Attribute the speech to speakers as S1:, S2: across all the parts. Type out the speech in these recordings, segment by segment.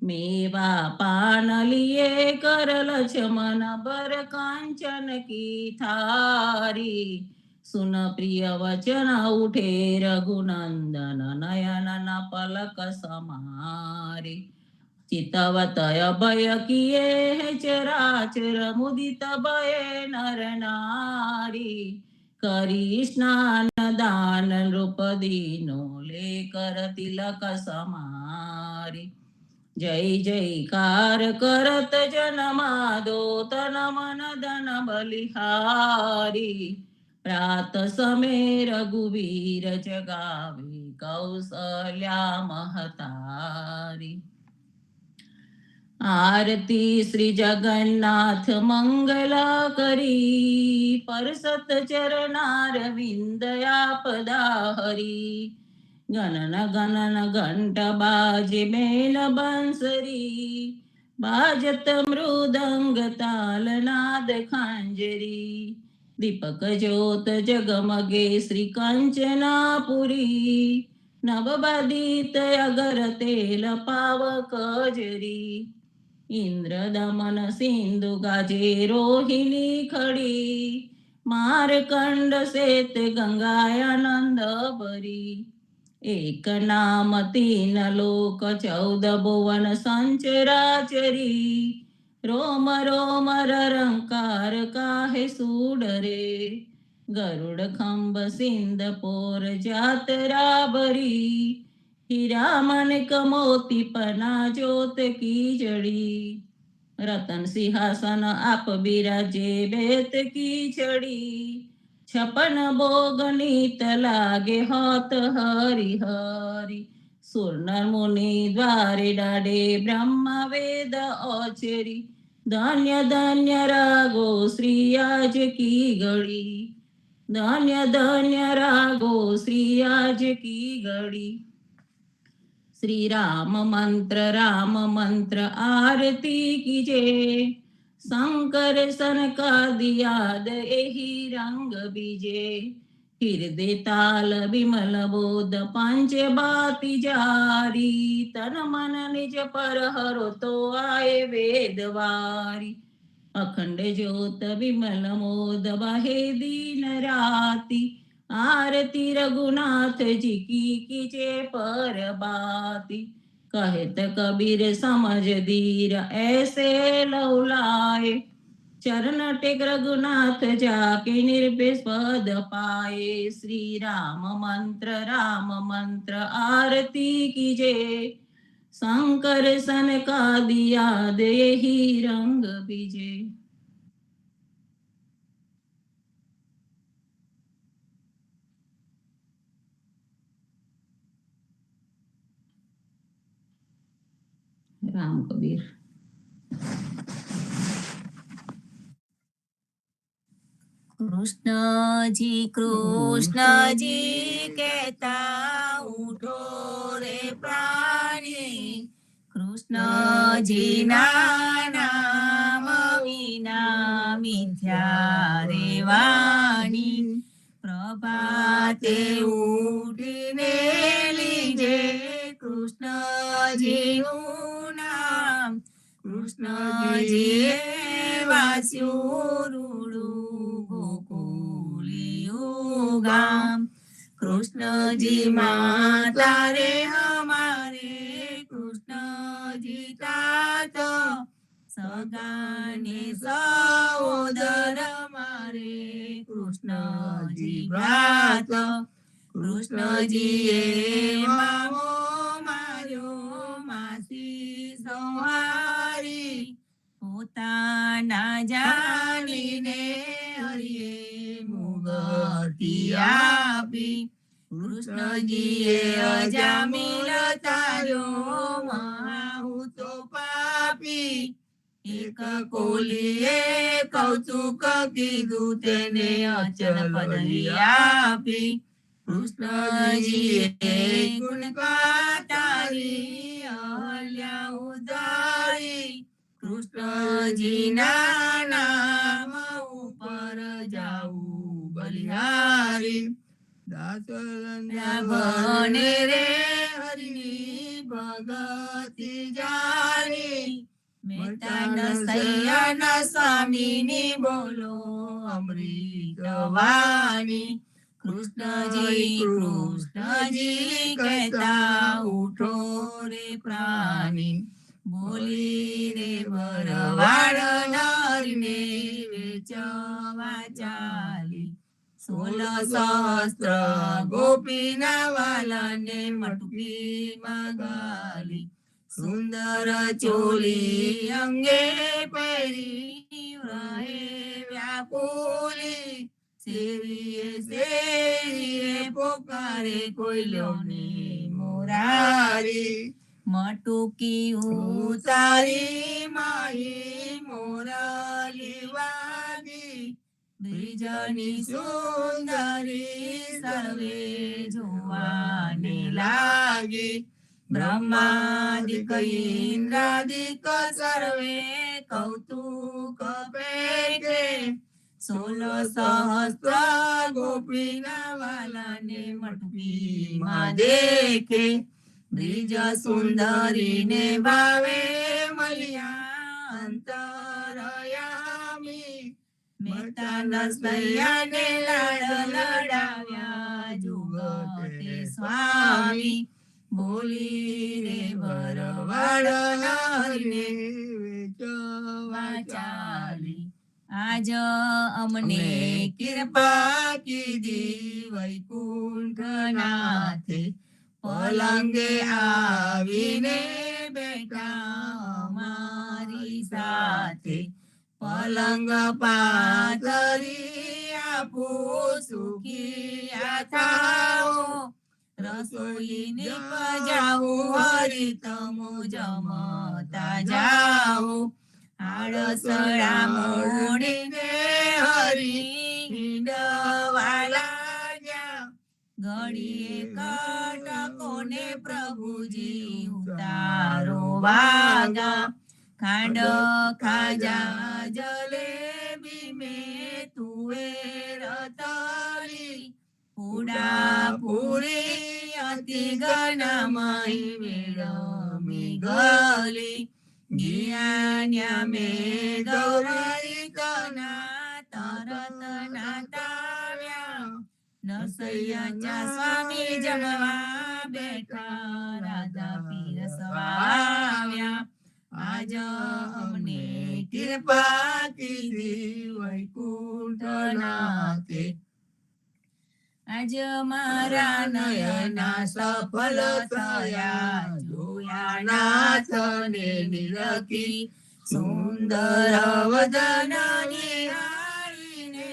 S1: मेवा पान लिए कर लक्ष्मण बर कांचन की थारी। सुन प्रिय वचन उठे रघुनंदन नयन न पलक समारे। चितवत अभय किए है चराचर मुदित भय नर नारी। करी स्नान दान रूप दीनो लेकर तिलक समारी। जय जयकार करत जन माधो तन मन धन बलिहारी। प्रात समय रघुवीर जगावे कौसल्या महतारी। आरती श्री जगन्नाथ मंगला करी। परसत चरणार विंद आपदा हरी। गणन गणन घंट बाजे मेल बंसरी। बाजत मृदंग ताल नाद खांजरी। दीपक ज्योत जगमगे श्री कंचनापुरी। नवबदित अगर तेल पावक जरी। इंद्र दमन सिंधु गाजे रोहिणी खड़ी। मारकंड सेत गंगायानंद बरी। एक नाम तीन लोक 14 भुवन संचराचरी। रोम रोम रंकार काहे सूडरे। गरुड़ खंब सिंध पोर जातरा बरी। हीरा माणिक मोती पना ज्योत की जड़ी। रतन सिंहासन आप बिराजे बेत की छड़ी। 56 भोग नीत लागे होत हरि हरि। सुर नर मुनि द्वारे डाडे ब्रह्म वेद औचरी। धन्य धन्य रागो श्री आज की घड़ी। धन्य धन्य रागो श्री आज की घड़ी। श्री राम मंत्र आरती कीजे। शंकर सन का दियाद एही रंग बीजे। हृदय ताल विमल बोध पंच बाती जारी। तन मन निज पर हरो तो आए वेदवारी। अखंड ज्योत विमल मोद बहे दीन राती। आरती रघुनाथ जी की कीजे पर बाती। कहत कबीर समझ धीर ऐसे लौलाए। चरण टेक रघुनाथ जाके निर्विपद पाए। श्री राम मंत्र आरती कीजे। शंकर सन का दिया दे ही रंग बीजे। राम कबीर।
S2: कृष्ण जी कहता उठो रे प्राणी। कृष्ण जी ना नाम विना मिथ्या रे वाणी। प्रभाते उठीने लीजे कृष्णजीનું નામ। કૃષ્ણજીએ વાસ્યું રૂડું ગોકુળિયું ગામ। કૃષ્ણજી માતા રે હમારે કૃષ્ણજી તાત। સગાને સહોદર મારે કૃષ્ણજી ભ્રાત। કૃષ્ણજીએ મામો માર્યો માસી સંહારી। પોતાના જાણીને હરિએ મુગતી આપી। કૃષ્ણજીએ અજામિલ તાર્યો મહાહૂતો પાપી। એક કોલીએ કૌતુક કીધું તેને અચલ પદવી આપી। કૃષ્ણજીએ ગુણ ગાતારી અહલ્યા ઉદારી। કૃષ્ણજીના નામ ઉપર જાવું બલિહારી। દાસ બને રે હરિની ભગતી જાણી મહેતાના સૈયાના સ્વામીની બોલો અમૃત વાણી કૃષ્ણજી કહેતા ઉઠો રે પ્રાણી બોલી રે ભરવાડ નરને વેચવા ચાલી 16 સહસ્ત્ર ગોપીના વાલાને મટકી મગાલી સુંદર ચોલી અંગે પહેરી રહે વ્યાકુલી શેરીએ પોકારે કોઈલોને મોરારી મટુકી ઉતારી માહી મોરલી વાગી બ્રિજની સુંદરી સર્વે જોવાને લાગી બ્રહ્માદિક ઇન્દ્રાદિક સર્વે કૌતુક પેટે 16 સહસ્ત્ર ગોપીના વાલાને મટકીમાં દેખે બ્રિજ સુંદરીને ભાવે મળ્યા અંતરયામી મહેતાના સૈયાને લાડ લડાવ્યા જુગતે સ્વામી બોલી રે ભરવાડ નરને વેચવા ચાલી આજ અમને કૃપા કીધી વૈકુંઠનાથે પલંગે આવીને બેઠા અમારી સાથે પલંગ પાથરી આપું સુખી થાઓ રસોઈને પજાવું હરી તમો જમતા જાઓ આળસડા મોડીને હરી હિંડવા લાગ્યા ઘડીએ કટકોને પ્રભુજી ઉતારો વાગા ખાંડ ખાજા જલેબી મેં તુવેર તળી પૂડા પૂરી અતિ ગનામય મેળમી ગલી જ્ઞાન્યા મેં ગૌરી કના તરત નાતાવ્યા નરસૈયા સ્વામી જમવા બેઠા રાધા પીરસવા આવ્યા આજ અમને કૃપા કીધી વૈકુંઠનાથે આજ મારા નયના સફળ થયા જોયા નાથને નિરખી સુંદર વદન નિહાળીને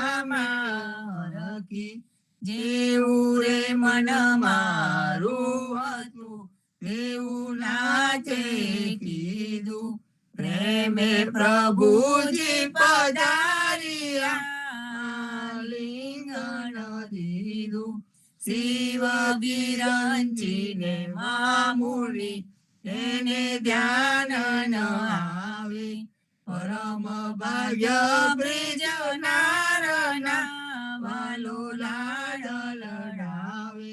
S2: હૈયામાં રખી જેવું રે મન મારું હતું તેવું નાથે કીધું પ્રેમે પ્રભુજી પધાર્યા લિંગણ દીધું શિવ વિરંચીને મામુની તેને ધ્યાન ન આવે પરમ ભાગ્ય બ્રિજ નારના વાલો લાડ લડાવે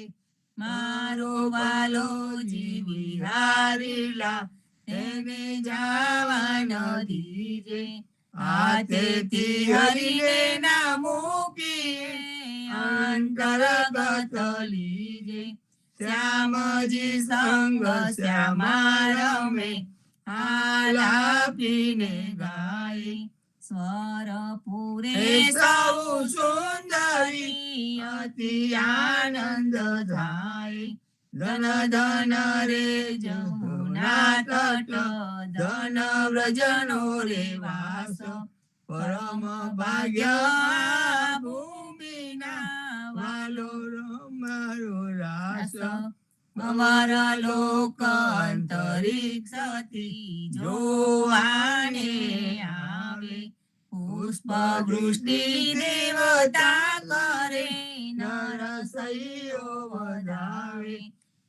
S2: મારો વાલો જીવી હારેલા તેને જાવા ન દીજે હાથેથી હરીને ના મૂકીએ અંતરગત લીજે શ્યામજી સંગ શ્યામા રમે આલાપીને ગાય સ્વર પૂરે સૌ સુંદરી અતિ આનંદ થાય ધન ધન રે જમુના તટ ધન વ્રજનો રે વાસ પરમ ભાગ્ય ભૂમિના વાલો મારો રાસ અમારા લોક અંતરિક્ષથી જોવાને આવે પુષ્પ વૃષ્ટિ દેવતા કરે નરસૈયો વધાવે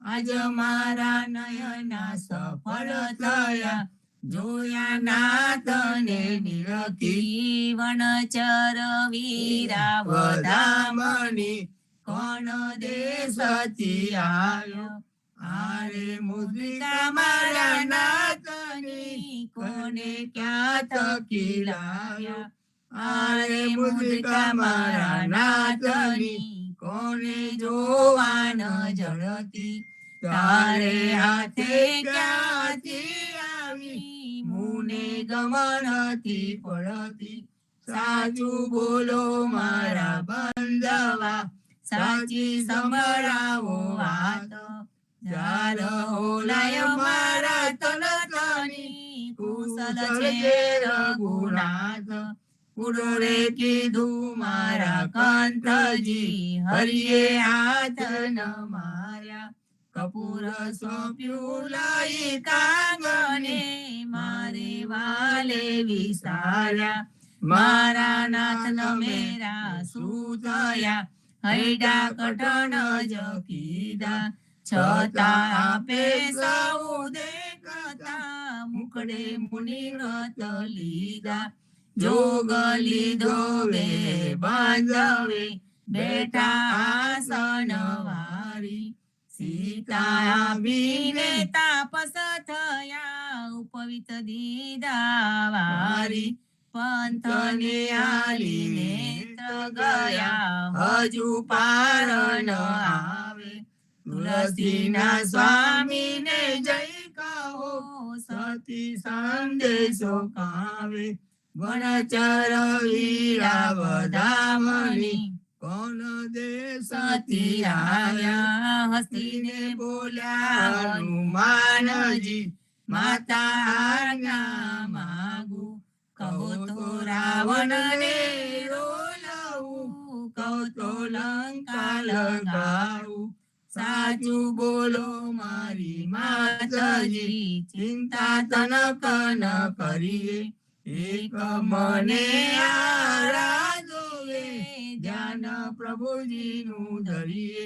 S2: આજ મારા નયના સફળ થયા જોયા નાથને નિરખી વનચર વીરા વધામણી કોણ દેશથી આવ્યો આરે મુદ્રિકા મારા નાથની કોને ક્યાં થકી લાવ્યા. આરે મુદ્રિકા મારા નાથની કોને જોવા ન જળતી. તારે હાથે ક્યાંથી આવી મુને ગમનથી પડતી. સાચું બોલો મારા બંધવા સાચી સંભળાવો વાત. જાલ ઓલાય મારા તનતની કુશલ છે રઘુનાથ. પુરોરે કીધું મારા કંઠજી હરિએ હાથ ન માર્યા. કપૂર સોંપ્યું લઈ કાંગને મારે વાલે વિસાર્યા. મારા નાથ ન મેરા શું થયા હૈડા કઠણ જ કીધા. છતાં આપે સૌ દેખતા મુખડે મુનિ વ્રત લીધા. જોગ લીધો વે બાંધવે બેઠા આસન વારી. સીતા આપીને તાપસ થયા ઉપવિત દીધા વારી. પંથને આલીને ગયા હજુ પાર ન આવે. તુલસીના સ્વામીને જય કહો સતી સંદેશો કાવે. વનચર વીરા વધામણી કોણ દેશથી આવ્યા. હસીને બોલ્યા હનુમાનજી માતા આજ્ઞા માગુ. કહો તો રાવણને રોલાવું કહો તો લંકા લગાવું. સાચું બોલો મારી માતજી ચિંતા તનક ન કરીએ. એક મને આરાધોવે ધ્યાન પ્રભુજીનું ધરીએ.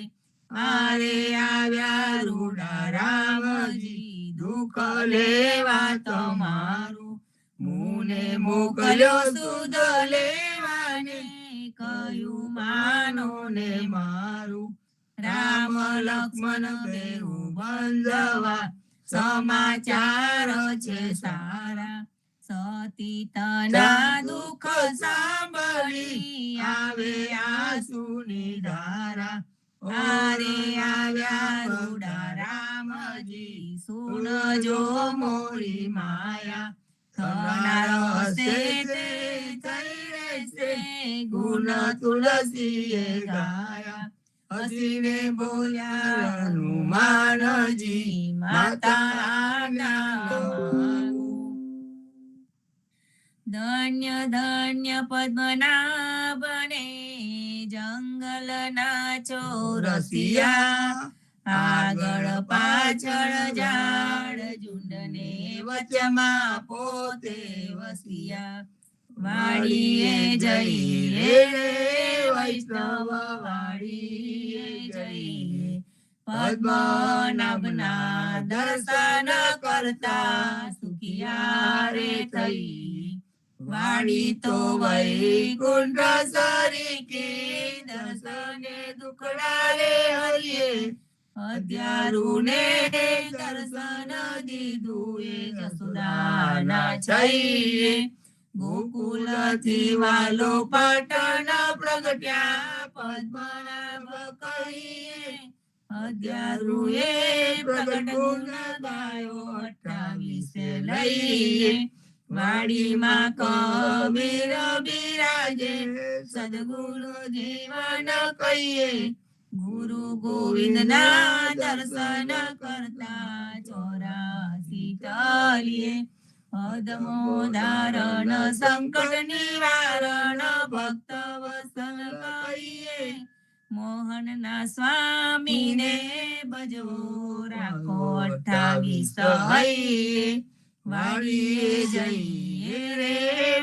S2: આરે આવ્યા રૂડા રામજી દુઃખ લેવા તમારું. મુને મોકલ્યો સુધ લેવાને કયું માનો ને મારું. રામ લક્ષ્મણ બેઉ બંધવા સમાચાર છે સારા. સતી તના દુઃખ સાંભળી આવે આંસુની ધારા. આરે આવ્યા રૂડા રામજી સુનજો મોરી માયા. થનારો હશે તે થઈ રહેશે ગુણ તુલસીએ ગાયા. હસીને બોલ્યા હનુમાનજી માતા આજ્ઞા માગું. ધન્ય ધન્ય પદ્મનાભને જંગલના ચોરસિયા. આગળ પાછળ ઝાડ ઝુંડને વચમાં પોતે વસિયા. વાડીએ જઈએ રે વૈષ્ણવ વાડીએ જઈએ. પદ્મનાભના દર્શન કરતા સુખિયા રે થઈ. વાડી તો વૈકુંઠ સરીકે દર્શને દુખડા રે હરિએ. અધ્યારુને દર્શન દીધું એ જસુદાના છઈએ. ગોકુલથી વાલો પાટણ પ્રગટ્યા પદ્મનાભ કહીએ. અધ્યારુએ પ્રગટ ગુણ ગાયો 28 લઈએ. વાડીમાં કબીર બિરાજે સદગુરુ જીવન કહીએ. ગુરુ ગોવિંદના દર્શન કરતા 84 ટલીએ. અધમોદારણ સંકટ નિવારણ ભક્ત વસન કહીએ. મોહનના સ્વામીને ભજવો રાખો 28 હૈયે. વાડીએ જઈએ રે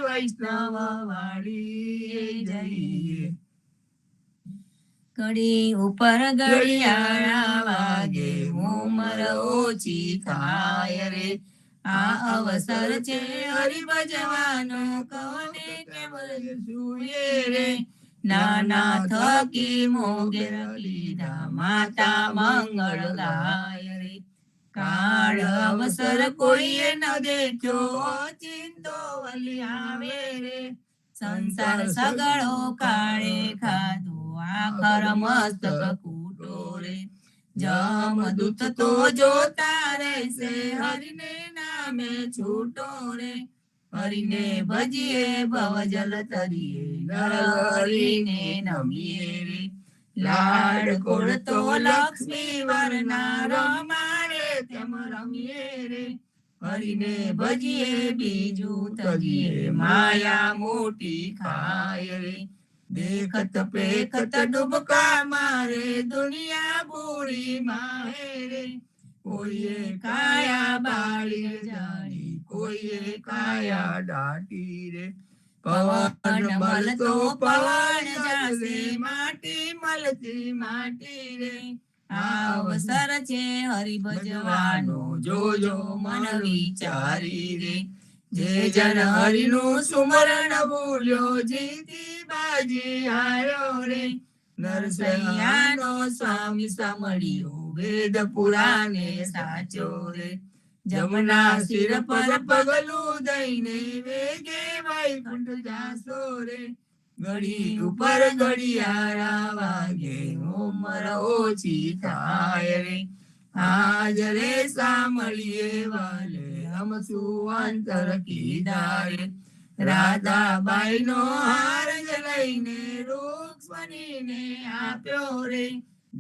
S2: વૈષ્ણવ વાડીએ જઈએ. ઘડી ઉપર ઘડિયાળા વાગે ઉમર ઓછી થાય રે. આ અવસર છે હરિભજવાનો કોને કેમ સુએ રે. નાના થકી મોગેર લીધા માતા મંગળ ગાય રે. કાળ અવસર કોઈએ ન દેખ્યો ચિંતો વલી આવે રે સંસાર સગળો કાળે ખાધો આખર મસ્તક કૂટો રે જમદૂત તો જોતા રહેશે હરિને નામે છૂટો રે હરિને ભજીએ ભવજલ તરીએ નર હરિને નમીએ રે લાડ કોળ તો લક્ષ્મી વરના રમાડે તેમ રમીએ રે હરિને ભજીએ બીજું તજીએ માયા મોટી ખાય રે દેખત પેખત ડૂબકા મારે દુનિયા બુરી માહે રે કોઈએ કાયા બાળી જાણી કોઈએ કાયા દાટી રે પવન મળતો પવન જાશે માટી મળતી માટી રે આ અવસર છે હરિ ભજવાનો જોજો મન વિચારી રે જે જન હરિનું સુમરણ બોલ્યો જીતી બાજી હાર્યો રે નરસૈયાનો સ્વામી સાંભળ્યો વેદ પુરાણે સાચો રે જમના શિર પર પગલું દઈને વેગે વૈકુંઠ જાસો રે ઘડી ઉપર ઘડિયાળા વાગે ઉમર ઓછી થાય રે આજ રે સાંભળીએ વાલે હમ સુઅંતર કીધા રે રાધાબાઈ નો હાર જ લઈને રૂક્ષ્મણીને આપ્યો રે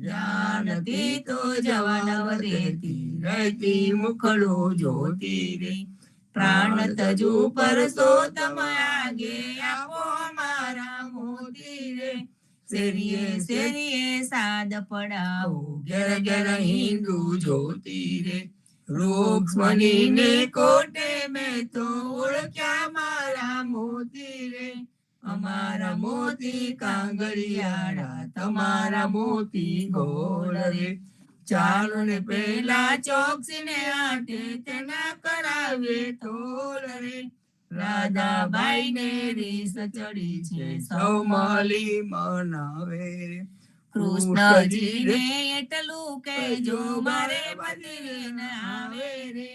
S2: જાનતી તો જવાનવ દેતી રહેતી મુખડું જોતી રે પ્રાણ તજુ પરસો તમાગે આપો મારા મોતી રે શેરીએ શેરીએ સાદ પડાવો ઘેર ઘેર હિન્દુ જોતી રે રૂક્ષ્મણીને કોટે મેં તો ઓળખ્યા મારા મોતી રે અમારા મોતી કાંગડિયાળા તમારા મોતી ગોળ રે ચાલો ને પેલા ચોકસીને આટે તેના કરાવે તોલ રે રાધાબાઈ ને રીસ ચડી છે સૌ મળી મનાવે રે કૃષ્ણજી ને એટલું કેજો મારે મંદિરે ન આવે રે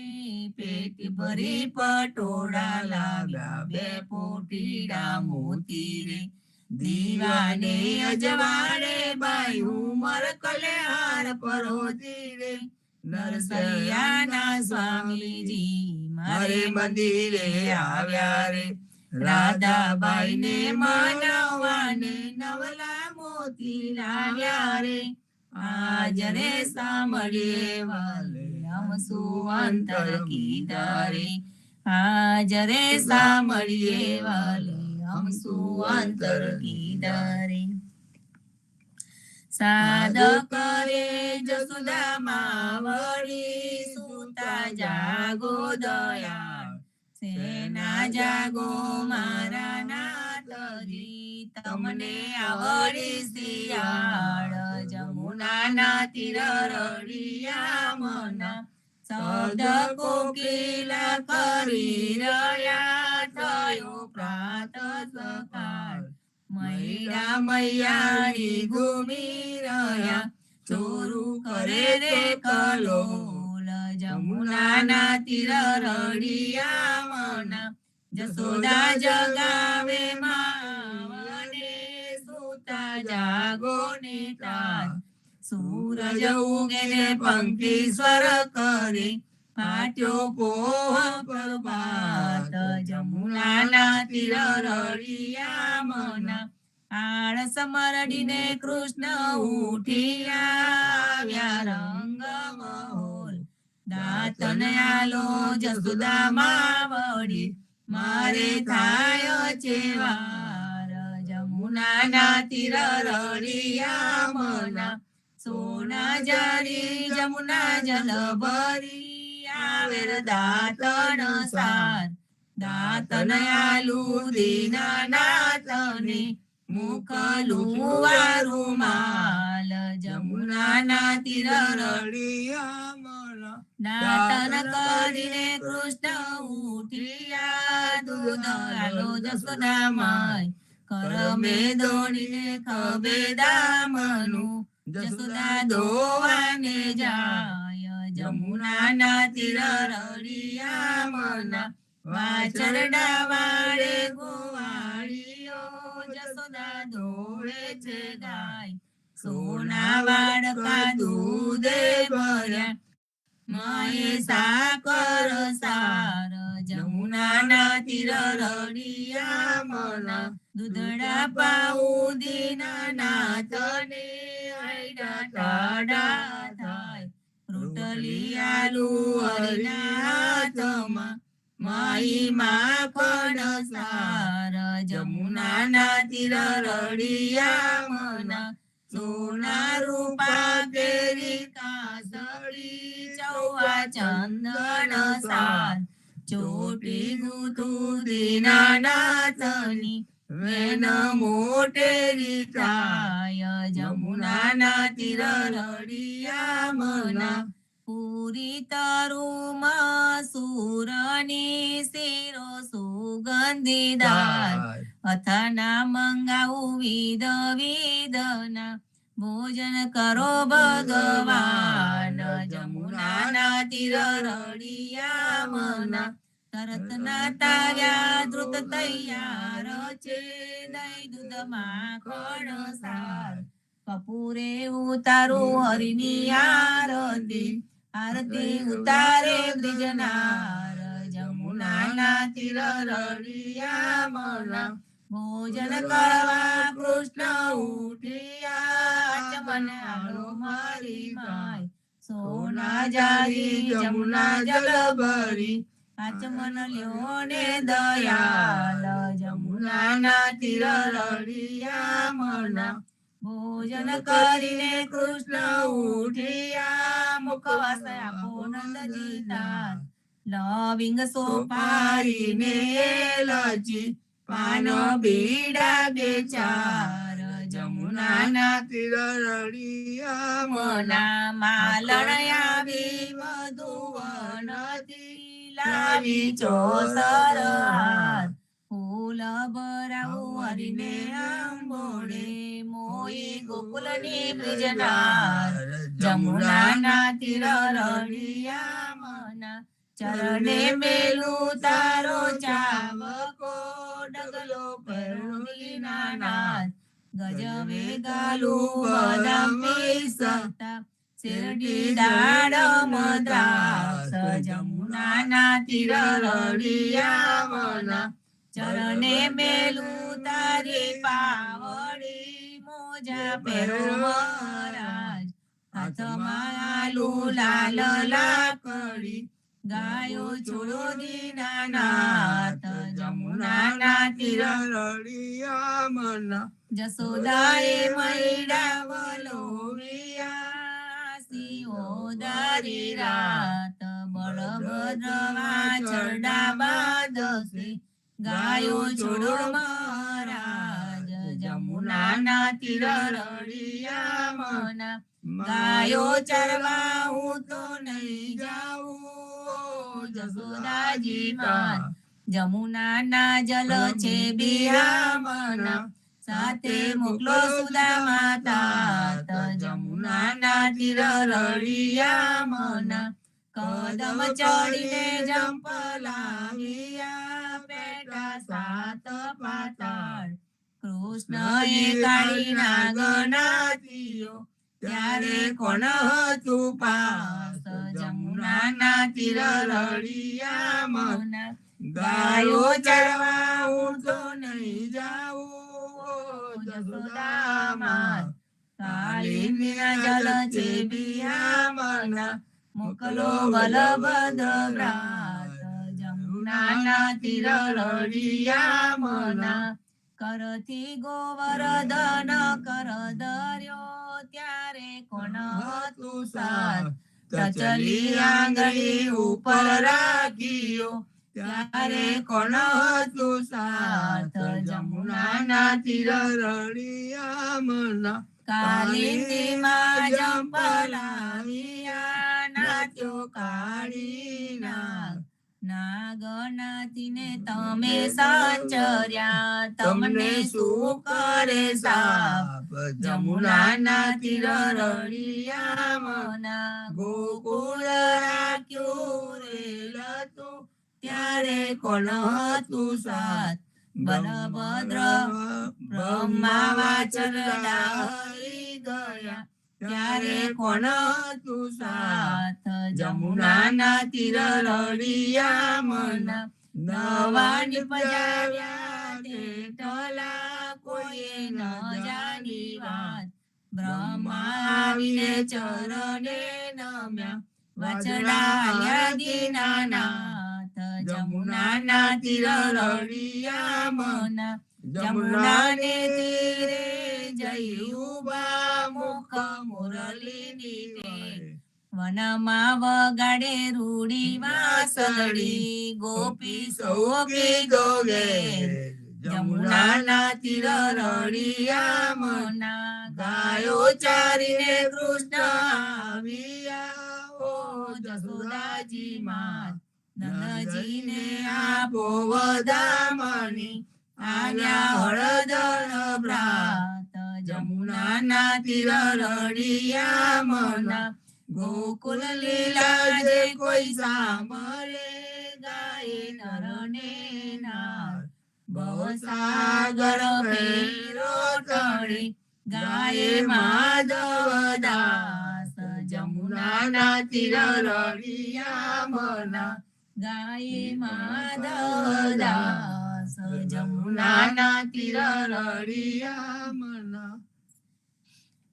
S2: પેટ ભરી પટોળા લાવ્યા બે પોટીડા મોતી રે દીવાને અજવાડે બાઈ ઉમર કલ્યાણ પરોતી રે નરસૈયાના સ્વામીજી મારે મંદિરે આવ્યા રે રાધાબાઈ ને માનવાને નવલા મોતી લાવ્યા રે આજ રે સાંભળીએ વાલે હમ સુઅંતર કીધા રે આજ રે સાંભળીએ વાલે હમ સુઅંતર કીધા રે સાદ કરે જસુદા માવડી સુતા જાગો દયાળ સેના જાગો મારા નાથજી તમને આવડી શિયાળ જમુનાના તીર રળિયા મના શબ્દ કોકિલા કરી રહ્યા થયો પ્રાત સકાળ મૈડા મૈયાણી ઘૂમી રહ્યા ચોરું કરે રે કલોલ જમુનાના તીર રળિયા મના જસોદા જગાવે માવને સુતા જાગો ને તાર સૂરજ ઉગે ને પંક્તિ સ્વર કરે પાટ્યો પોહ પ્રભાત જમુનાના તીર રળિયા મના આળસ મરડીને કૃષ્ણ ઉઠિયા આવ્યા રંગ મહોલ દાતન આલો જસુદા માવડી મારે થાય છે વાર જમુનાના તીર રળિયા મના સોના જારી જમુના જલ ભરી આવેર દાતન સાર દાતન આલુ દીનાનાથને મુખલું વારુમાલ જમુનાના તીર રળિયા મના દાતન કરીને કૃષ્ણ ઉઠિયા દૂધ આલો જસોદા માય કરમે દોડીને ખબે દામનું જસોદા દોવાને જાય જમુનાના તીર રળિયા મના વાછરડા વાળે ગોવાળીઓ જસોદા દોડે છે ગાય સોના વાડકા દૂધે ભર્યા મયે સાકર સાર જમુનાના તીર રળિયા મના દૂધડા પાઉં દીના નાથને હૈડા ટાડા થાય રોટલી આલુ હરિના હાથમાં માઈ માખણ સાર જમુનાના તીર રળિયા મના સોના રૂપા કેરી કાસળી ચૌવા ચંદન સાર ચોટી ગુતું દીના નાથની વેન મોટેરી થાય જમુનાના તીર રળિયા મના પૂરી તરુમાં સુરની શિરો સુગંધીદાર અથાના મંગાવું વિધ વિધના ભોજન કરો ભગવાન જમુનાના તીર રળિયા મના તરત ના તાર્યા ધૃત તૈયાર છે દહીં દૂધ માખણ સાર કપૂરે ઉતારું હરિની આરતી આરતી ઉતારે બ્રિજનાર જમુનાના તીર રળિયા મના ભોજન કરવા કૃષ્ણ ઉઠ્યા ચમન આલો મારી માય સોના જારી જમુના જલ ભરી આચમન લ્યો ને દયાલ જમુનાના તીર રળિયા મના ભોજન કરીને કૃષ્ણ ઉઠ્યા મુખવાસ આપો નંદજી તાર લવિંગ સોપારીને લજી પાન બીડા બે ચાર જમુનાના તીર રળિયા મના માલણ આવી મધુવનથી લાવી ચોસર હાર ફૂલ ભરાવું હરીને આંબોડે મોઈ ગોકુલની બ્રિજનાર જમુનાના તીર રળિયા મના ચરણે મેલું તારો ચાવકો ડગલો પેરુડીના નાથ ગજવે ગાલું બદામ સતા શેરડી દાડ મદ્રાક્ષ જમુનાના તીર રળિયા મના ચરણે મેલું તારી પાવડી મોજા પહેરો મહારાજ હાથમાં આલુ લાલ લાકડી ગાયો છોડો દીનાનાથ જમુનાના તીર રળિયા મના જસોદાએ મૈડા વલોવિયા સિંહો દારી રાત બળભદ્ર વાછરડા બાંધશે ગાયો છોડો મહારાજ જમુનાના તીર રળિયા મના ગાયો ચરવા હું તો નહીં જાઉં જસોદાજી માત જમુનાના જલ છે બિહામના સાથે મોકલો સુદામા તાત જમુનાના તીર રળિયા મના કદમ ચડીને જંપલાવ્યા પેટા સાત પાતાળ કૃષ્ણએ કાળી નાગનાથીઓ ત્યારે કોણ હતું પાસ જમુનાના તીર રળિયા મના ગાયો ચરવા હું તો નહીં જાઉં જસોદામાં કાલિંદીના જલ છે બિહામના મોકલો બલભદ્ર વ્રાત જમુનાના તીર રળિયા મના કરથી ગોવર્ધન કર ધર્યો ત્યારે કોણ હતું સાથ ચચલી આંગળી ઉપર રાખ્યો ત્યારે કોણ હતું સાથ જમુનાના તીર રળિયા મના કાલિંદીમાં જંપલાવ્યા નાચ્યો કાળી નાગ નાગનાથીને તમે સાચર્યા, તમને શું કરે સાપ? જમુનાના તીર રળિયા મના, ગોકુળ રાખ્યું રેલતું, ત્યારે કોણ હતું સાથ? બલભદ્ર બ્રહ્મા વાચરડા હરી ગયા, ત્યારે કોણ હતું સાથ? જમુનાના તીર રળિયા મના, નવા નિપજાવ્યા તેટલા કોઈએ ન જાણી વાત. બ્રહ્મા આવીને ચરણે નમ્યા, વાછડા દીનાનાથ. જમુનાના તીર રળિયા મના, જમુનાને તીરે જઈ ઉભા, મુખ મુરલીની ટેર. વનમાં વગાડે રૂડી વાંસળી, ગોપી સૌકી ગોગેર. જમુનાના તીર રળિયા મના, ગાયો ચારીને કૃષ્ણ આવ્યા, ઓ જસોદાજી માત. નંદજીને આપો વધામણી, આવ્યા હળદર ભ્રાત. જમુનાના તીર રળિયા મના, ગોકુલ લીલા જે કોઈ સાંભળે, ગાય નર ને નાર. ભવસાગર ફેરો ટળી, ગાય માધવ દાસ. જમુનાના તીર રળિયા મના, ગાય માધવ દાસ. જમુનાના તીર રળિયા મના.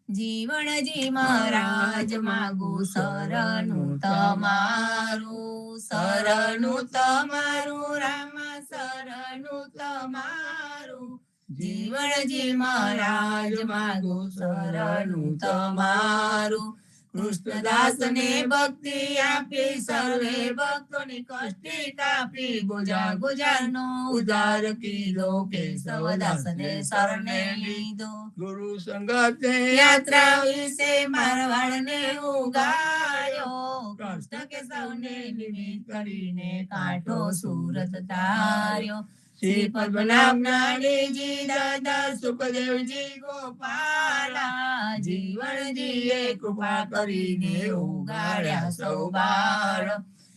S2: જીવણજી મહારાજ માગું શરણું તમારું, શરણું તમારું રામા, શરણું તમારું. જીવણજી મહારાજ માગું શરણું તમારું. કૃષ્ણદાસને ભક્તિ આપી, સર્વે ભક્તોની કષ્ટી કાપી. ગુજા ગુજારનો ઉદ્ધાર કીધો, કેશવદાસને શરણે લીધો.
S3: ગુરુ સંગતે
S2: યાત્રા વિશે મારવાડને ઉગાડ્યો, કૃષ્ણ કેશવને નિમિત્ત કરીને કાંઠો સુરત તાર્યો. શ્રી પદ્મનાભ નાડીજી દાદા, સુખદેવજી ગોપાલા, જીવણજીએ કૃપા કરીને ઉગાડ્યા સૌ બાળ.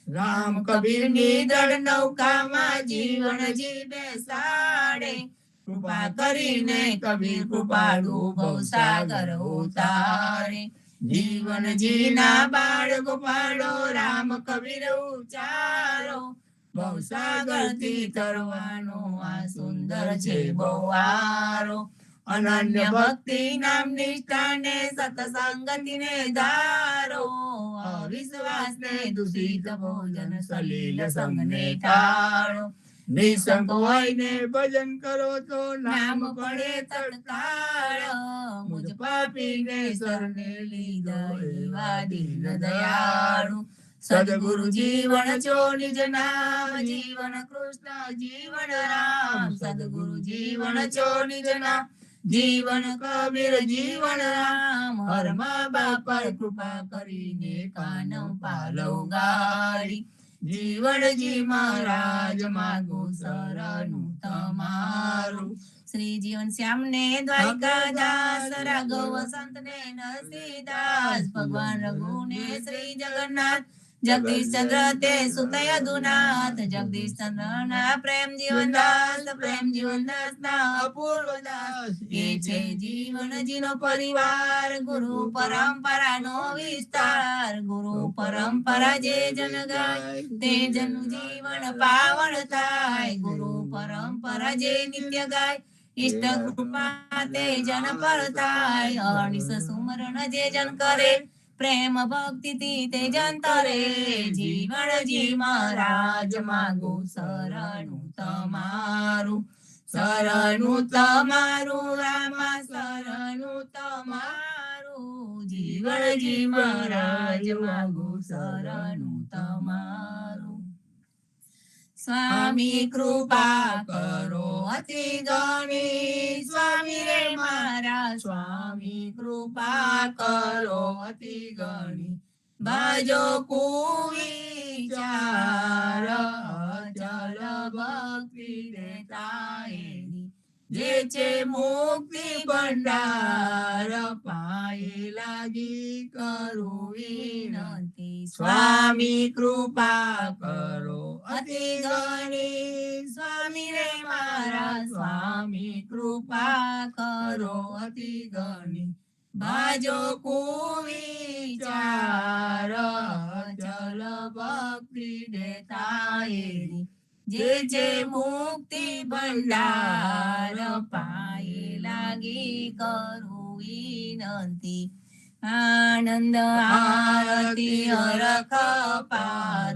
S2: રામ કબીરની દળ નૌકામાં જીવણજી બેસાડે, કૃપા કરીને કબીર કૃપાળુ ભવસાગર ઉતારે. જીવનજીના બાળ ગોપાળો રામ કબીર ઉચારો, ભવસાગરથી તરવાનો આ સુંદર છે બવારો. અનન્ય ભક્તિ નામ નિષ્ઠાને સતસંગતિને ધારો, અવિશ્વાસને દૂષિત ભોજન સલીલ સંગને ટાળો. નિસંક હોઈને
S3: ભજન કરો તો
S2: નામ પડે તત્કાળ, મુજ પાપીને શરણે લીધા એવા દીન દયાળુ. સદગુરુ જીવન છો નિજ નામ, જીવન કૃષ્ણ જીવન રામ. સદગુરુ જીવન છો નિજ નામ, જીવન કબીર જીવન રામ. હરમા બાપા કૃપા કરીને કાનમ પાલવ ગાડી. જીવણજી મહારાજ માગું શરણું તમારું. શ્રી જીવન શ્યામને દ્વારકાદાસ, રાઘવ સંતને નરસિંહદાસ. ભગવાન રઘુને શ્રી જગન્નાથ, જગદીશ ચંદ્ર તે સુત યદુનાથ. જગદીશ ચંદ્ર ના પ્રેમ જીવનદાસ, પ્રેમ જીવનદાસ ના અપૂર્વ દાસ. એ છે જીવનજીનો પરિવાર, ગુરુ પરંપરાનો વિસ્તાર. ગુરુ પરંપરા જે જન ગાય, તે જનનું જીવન પાવન થાય. ગુરુ પરંપરા જે નિત્ય ગાય, ઇષ્ટ કૃપા તે જન પર થાય. અનિશ સુમરણ જે જન કરે, પ્રેમ ભક્તિથી તે જન તરે. જીવણજી મહારાજ માગું શરણું તમારું, શરણું તમારું રામા, શરણું તમારું. જીવણજી મહારાજ માગું શરણું તમારું. સ્વામી કૃપા કરો અતિ ગણી, સ્વામી રે મારા સ્વામી કૃપા કરો અતિ ગણી. ભજો કુવિચાર જે છે મુક્તિ ભંડાર પાયે લાગી કરું વિનંતી. સ્વામી કૃપા કરો અતિ ઘણી, સ્વામી રે મારા સ્વામી કૃપા કરો અતિ ઘણી. બાજો કુવિચાર ચલ ભક્તિ દેતા એરી, જે છે મુક્તિ ભંડાર પાયે લાગી કરું વિનંતી. આનંદ આરતી હરખ પાર,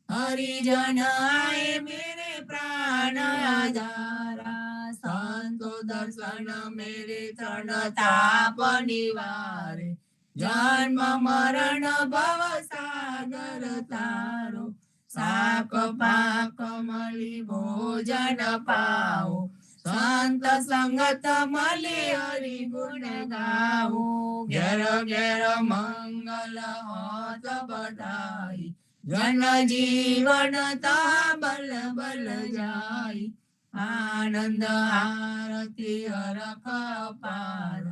S2: હરિજન આય મેરે પ્રાણ આધારા. સંતો દર્શન મેરે ત્રણ તાપ નિવારે, જન્મ મરણ ભવ સાગર તારો. શાક પાક મળી ભોજન પાઓ, સંત સંગત મળી હરિ ગુણ ગાઓ. ઘેર ઘેર મંગલ હોત બધાઈ, જન જીવન તા બલ બલ જાય. આનંદ આરતી હરખ પાર,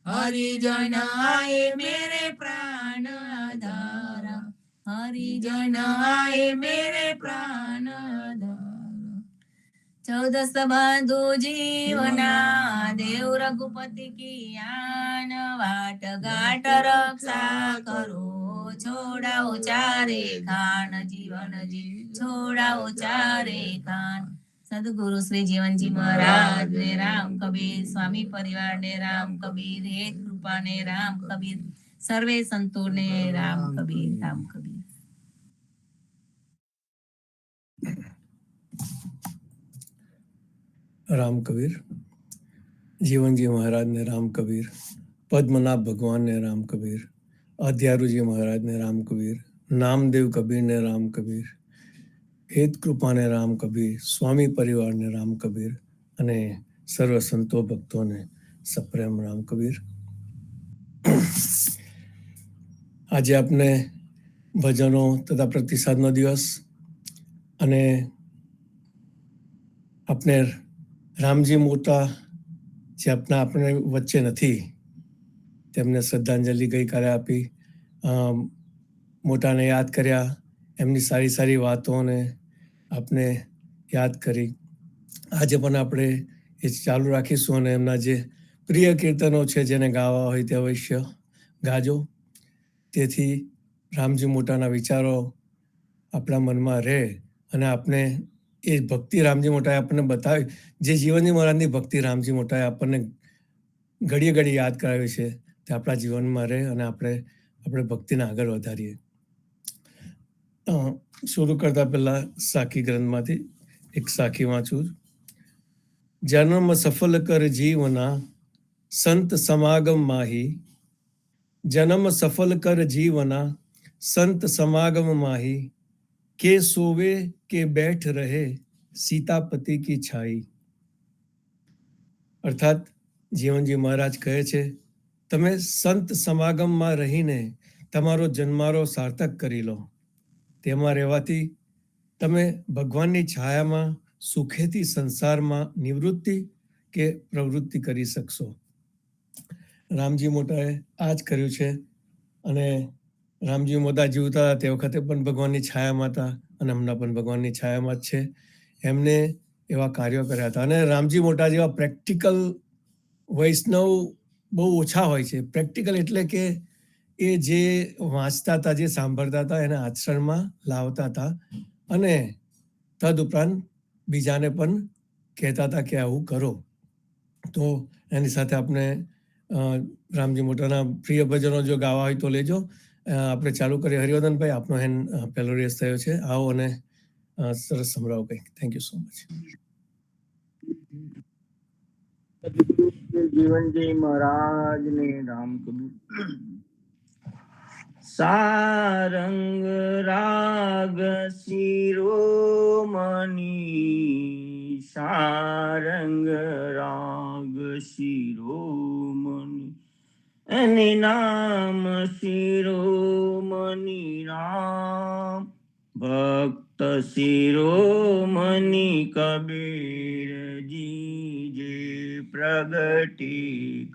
S2: હરિજન આય મેરે પ્રાણ આધારા. હરિજન આય મેરે પ્રાણ આધારા. 14 બંધુ જીવના, દેવ રઘુપતિ કી આન. વાટ ઘાટ રક્ષા કરો, છોડાઓ ચારે ખાન. જીવનજી છોડાઓ ચારે ખાન. સદગુરુ શ્રી જીવનજી મહારાજ ને રામ કબીર, સ્વામી પરિવાર ને રામ કબીર, હેત કૃપા ને રામ કબીર, સર્વે સંતો ને રામ કબીર, રામ કબીર.
S4: રામ કબીર, જીવનજી મહારાજને રામ કબીર, પદ્મનાભ ભગવાનને રામ કબીર, અધ્યારુજી મહારાજને રામ કબીર, નામદેવ કબીરને રામ કબીર, હેત કૃપાને રામ કબીર, સ્વામી પરિવારને રામ કબીર અને સર્વ સંતો ભક્તોને સપ્રેમ રામ કબીર. આજે આપને ભજનો તથા પ્રતિસાદનો દિવસ અને આપને રામજી મોટા જે આપણે વચ્ચે નથી તેમને શ્રદ્ધાંજલિ ગઈકાલે આપી, મોટાને યાદ કર્યા, એમની સારી સારી વાતોને આપણે યાદ કરી. આજે પણ આપણે એ ચાલુ રાખીશું અને એમના જે પ્રિય કીર્તનો છે જેને ગાવા હોય તે અવશ્ય ગાજો. તેથી રામજી મોટાના વિચારો આપણા મનમાં રહે અને આપણે એ ભક્તિ રામજી મોટાએ આપણને બતાવી, જે જીવનજી મહારાજની ભક્તિ રામજી મોટાએ આપણને ઘડીએ ઘડી યાદ કરાવી છે તે આપણા જીવનમાં રહે અને આપણે ભક્તિને આગળ વધારીએ. શરૂ કરતા પહેલા સાખી ગ્રંથમાંથી એક સાખી વાંચું. જન્મ સફલ કર જીવના સંત સમાગમ માહી, જન્મ સફલ કર જીવના સંત સમાગમ માહી, કે સોવે કે બેઠ રહે સીતાપતિ કી છાઈ. અર્થાત જીવનજી મહારાજ કહે છે, તમે સંત સમાગમમાં રહીને તમારો જન્મારો સાર્થક કરી લો. તેમાં રહેવાથી તમે ભગવાનની છાયામાં સુખેથી સંસારમાં નિવૃત્તિ કે પ્રવૃત્તિ કરી શકશો. રામજી મોટાએ આ જ કર્યું છે અને રામજી મોટા જીવતા હતા તે વખતે પણ ભગવાનની છાયામાં હતા અને હમણાં પણ ભગવાનની છાયામાં જ છે. એમને એવા કાર્યો કર્યા હતા અને રામજી મોટા જેવા પ્રેક્ટિકલ વૈષ્ણવ બહુ ઓછા હોય છે. પ્રેક્ટિકલ એટલે કે એ જે વાંચતા હતા, જે સાંભળતા હતા એને આચરણમાં લાવતા હતા અને તદુપરાંત બીજાને પણ કહેતા હતા કે આવું કરો. તો એની સાથે આપણે રામજી મોટાના પ્રિય ભજનો જો ગાવા હોય તો લેજો. આપણે ચાલુ કરીએ. હરિવર્ધનભાઈ, આપનો હેન્ડ પહેલો રેસ થયો છે, આવો અને સરસ સંભળાવો કંઈક. Thank you so much.
S3: Jivanji Maharaj ને રામ કબીર. સારંગ રાગ શિરોમણી, સારંગ રાગ શિરોમણી, અને નામ શિરોમણી રામ. ભક્ત શિરોમણિ કબીરજી જે પ્રગટી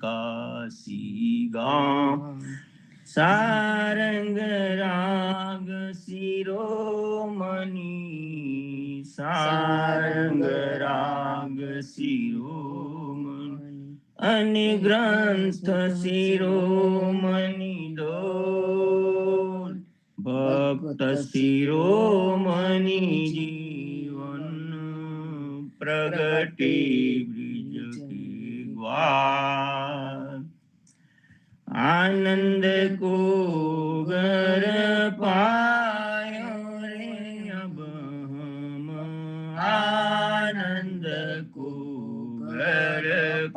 S3: કાશી ગામ સારંગ રાગ શિરોમણિ સારંગ રાગ શિરોમણિ અને ગ્રંથ શિરોમણિ દોલ ભક્ત શિરોમણિ જીવન પ્રગટી બ્રિજ કી ગ્વાર આનંદ કો ઘર પાયો રે અબ હમ આનંદ કો ઘર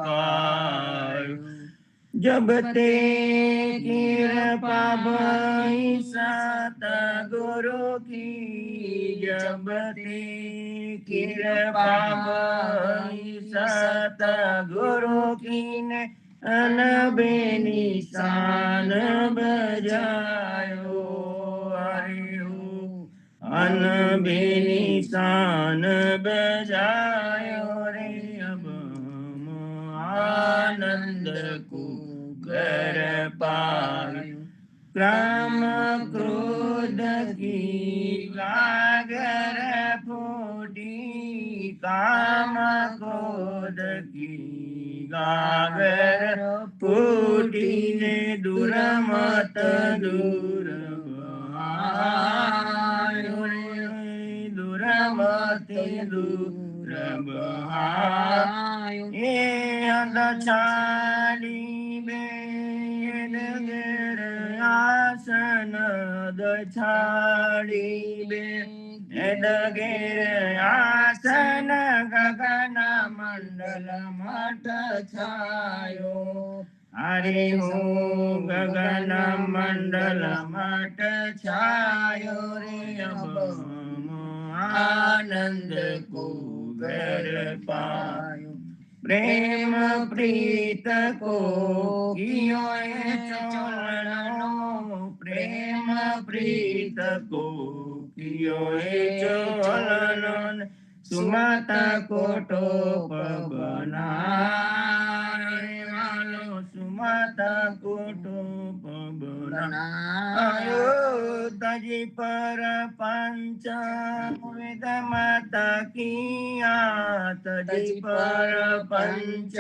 S3: પાયો जब ते कृपा भई सतगुरु की जब ते कृपा भई सतगुरु की ने अनबे निशान बजायो अरे हो अनबे निशान बजायो रे अब हम आनंद को घर पायो काम क्रोध की गागर फूटी काम क्रोध की गागर फूटी ने दूर मत दूर बहायो रे दूर मत दूर बहायो ये दछाड़ी बेद गिर आसन दछाड़ी बेद गिर आसन गगन मंडल मठ छायो हरि हो गगन मंडल मठ छायो रे अब हम आनंद को घर पायो प्रेम प्रीत को कियो चरणो प्रेम प्रीत को कियो चरणन सुमता कोटो बनाए वालो सुमता कोटो बनायो तजी पर पंच वेद माता किया तजी पर पंच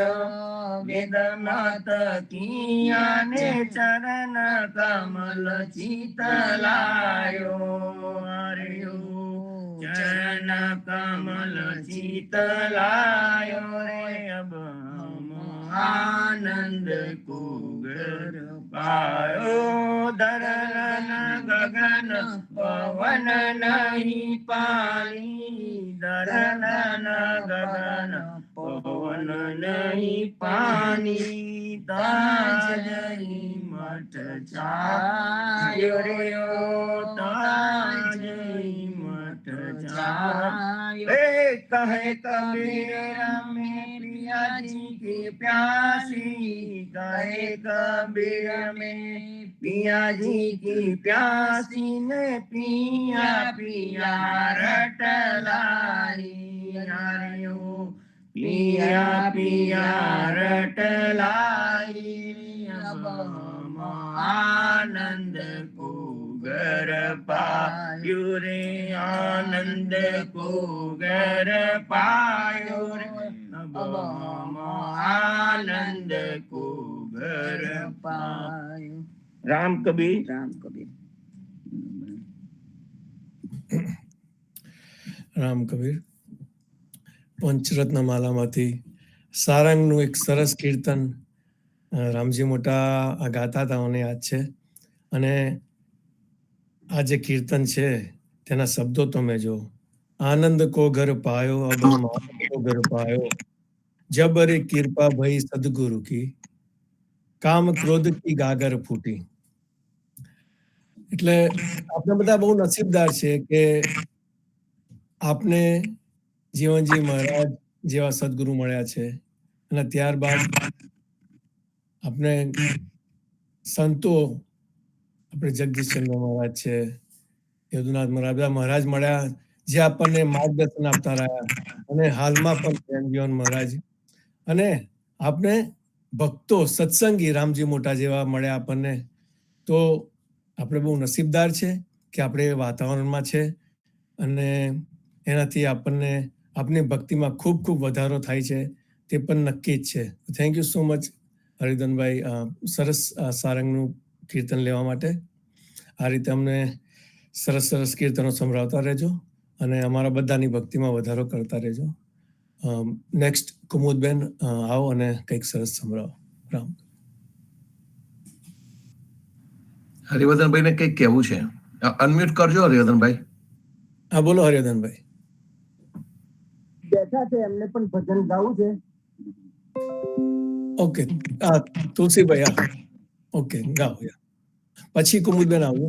S3: वेद माता किया ने चरण कमल शीतलायो अरे हो चरण कमल शीतलायो रे अब हम आनंद को घर पायो धरन गगन पवन नहीं पानी धरन गगन पवन नहीं पानी ताजई मठ छायो रे ओ ताजई मठ छायो कहे कबीर में प्रिया जी की प्यासी कहे कबीर में पिया जी की प्यासी ने पिया पिया रटलाई हरियो पिया पिया रटलाई अब हम आनंद को घर पायो रे आनंद को घर पायो रे अब हम आनंद को घर पायो राम कबीर
S4: રામ કબીર પંચરત્ન માલામાંથી સારંગનું એક સરસ કીર્તન રામજી મોટા આ ગાતા હતા મને યાદ છે અને આ જે કીર્તન છે તેના શબ્દો તમે જો આનંદ કો ઘર પાયો અબ હમ આનંદ કો ઘર પાયો જબ રે કૃપા ભઈ સદગુરુ કી કામ ક્રોધ કી ગાગર ફૂટી એટલે આપણે બધા બહુ નસીબદાર છે કે આપને જીવનજી મહારાજ જેવા સદગુરુ મળ્યા છે અને ત્યારબાદ આપણે સંતો આપણે જગદીશચંદ્ર મહારાજ છે યદુનાથ મહારાજ, બધા મહારાજ મળ્યા જે આપણને માર્ગદર્શન આપતા રહ્યા, અને હાલમાં પણ પ્રેમ જીવન મહારાજ, અને આપણે ભક્તો સત્સંગી રામજી મોટા જેવા મળ્યા આપણને. તો આપણે બહુ નસીબદાર છે કે આપણે એ વાતાવરણમાં છે, અને એનાથી આપણને આપણી ભક્તિમાં ખૂબ ખૂબ વધારો થાય છે, તે પણ નક્કી જ છે. થેન્ક યુ સો મચ હરિધનભાઈ, સરસ સારંગનું કીર્તન લેવા માટે. આ રીતે અમને સરસ સરસ કીર્તનો સંભળાવતા રહેજો અને અમારા બધાની ભક્તિમાં વધારો કરતા રહેજો. નેક્સ્ટ કુમુદબેન, આવો અને કંઈક સરસ સંભળાવો. રામ.
S3: હરિવર્ધનભાઈને કંઈક કહેવું છે, અનમ્યુટ કરજો હરિવર્ધનભાઈ.
S4: હા, બોલો હરિવર્ધનભાઈ.
S5: બેઠા છે, એમને પણ ભજન ગાવું છે.
S4: ઓકે, તુલસીભાઈ, હા, ઓકે, ગાઓ. પછી કુમુદબેન આવજો.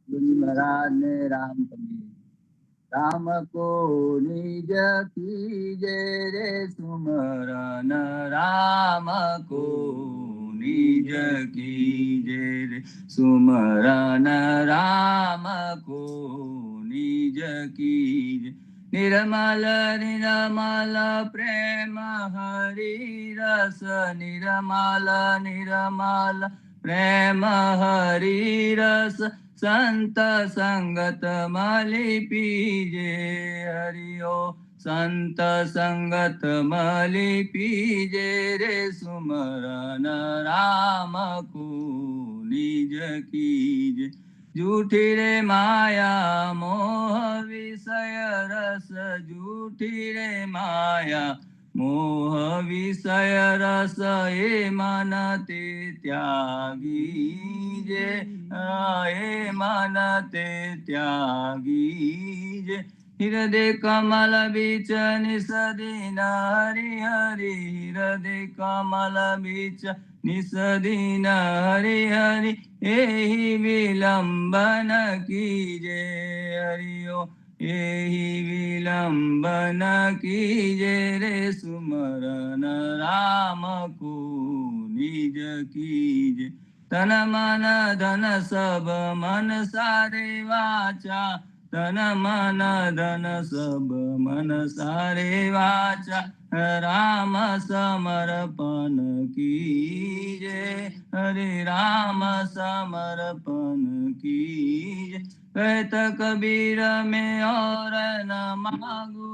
S5: મહારાજ ને રામ કબીર. રામ કો નિજ કીજે રે સુમરન, રામ કો નિજ કીજે રે સુમરન, રામ કો નિજ કીજે. નિર્મલ નિર્મલ પ્રેમ હરિ રસ, નિર્મલ નિર્મલ પ્રેમ હરિ રસ, સંત સંગત મલી પીજે હરિઓ, સંત સંગત મલી પીજે રે સુમરન, રામ કો નિજ કીજે. જૂઠી રે માયા મોહ વિષય રસ, જૂઠી રે માયા મોહ વિષય રસ, એ મન તે ત્યાગી જે, એ મન તે ત્યાગી જે. હૃદય કમલ બીચ નિસદીન હરિ હરિ, હૃદય કમલ બીચ નિસદીન હરિ હરિ, એહી વિલંબન કીજે હરિઓ, એહી વિલંબન કીજે રે સુમરન, રામ કો નિજ કીજે. તન મન ધન સબ મન સારે વાચા, તન મન ધન સબ મન સારે વાચા, રામ સમર્પણ કીજે હરે, રામ સમર્પણ કીજે. कहत कबीर में और न मांगू,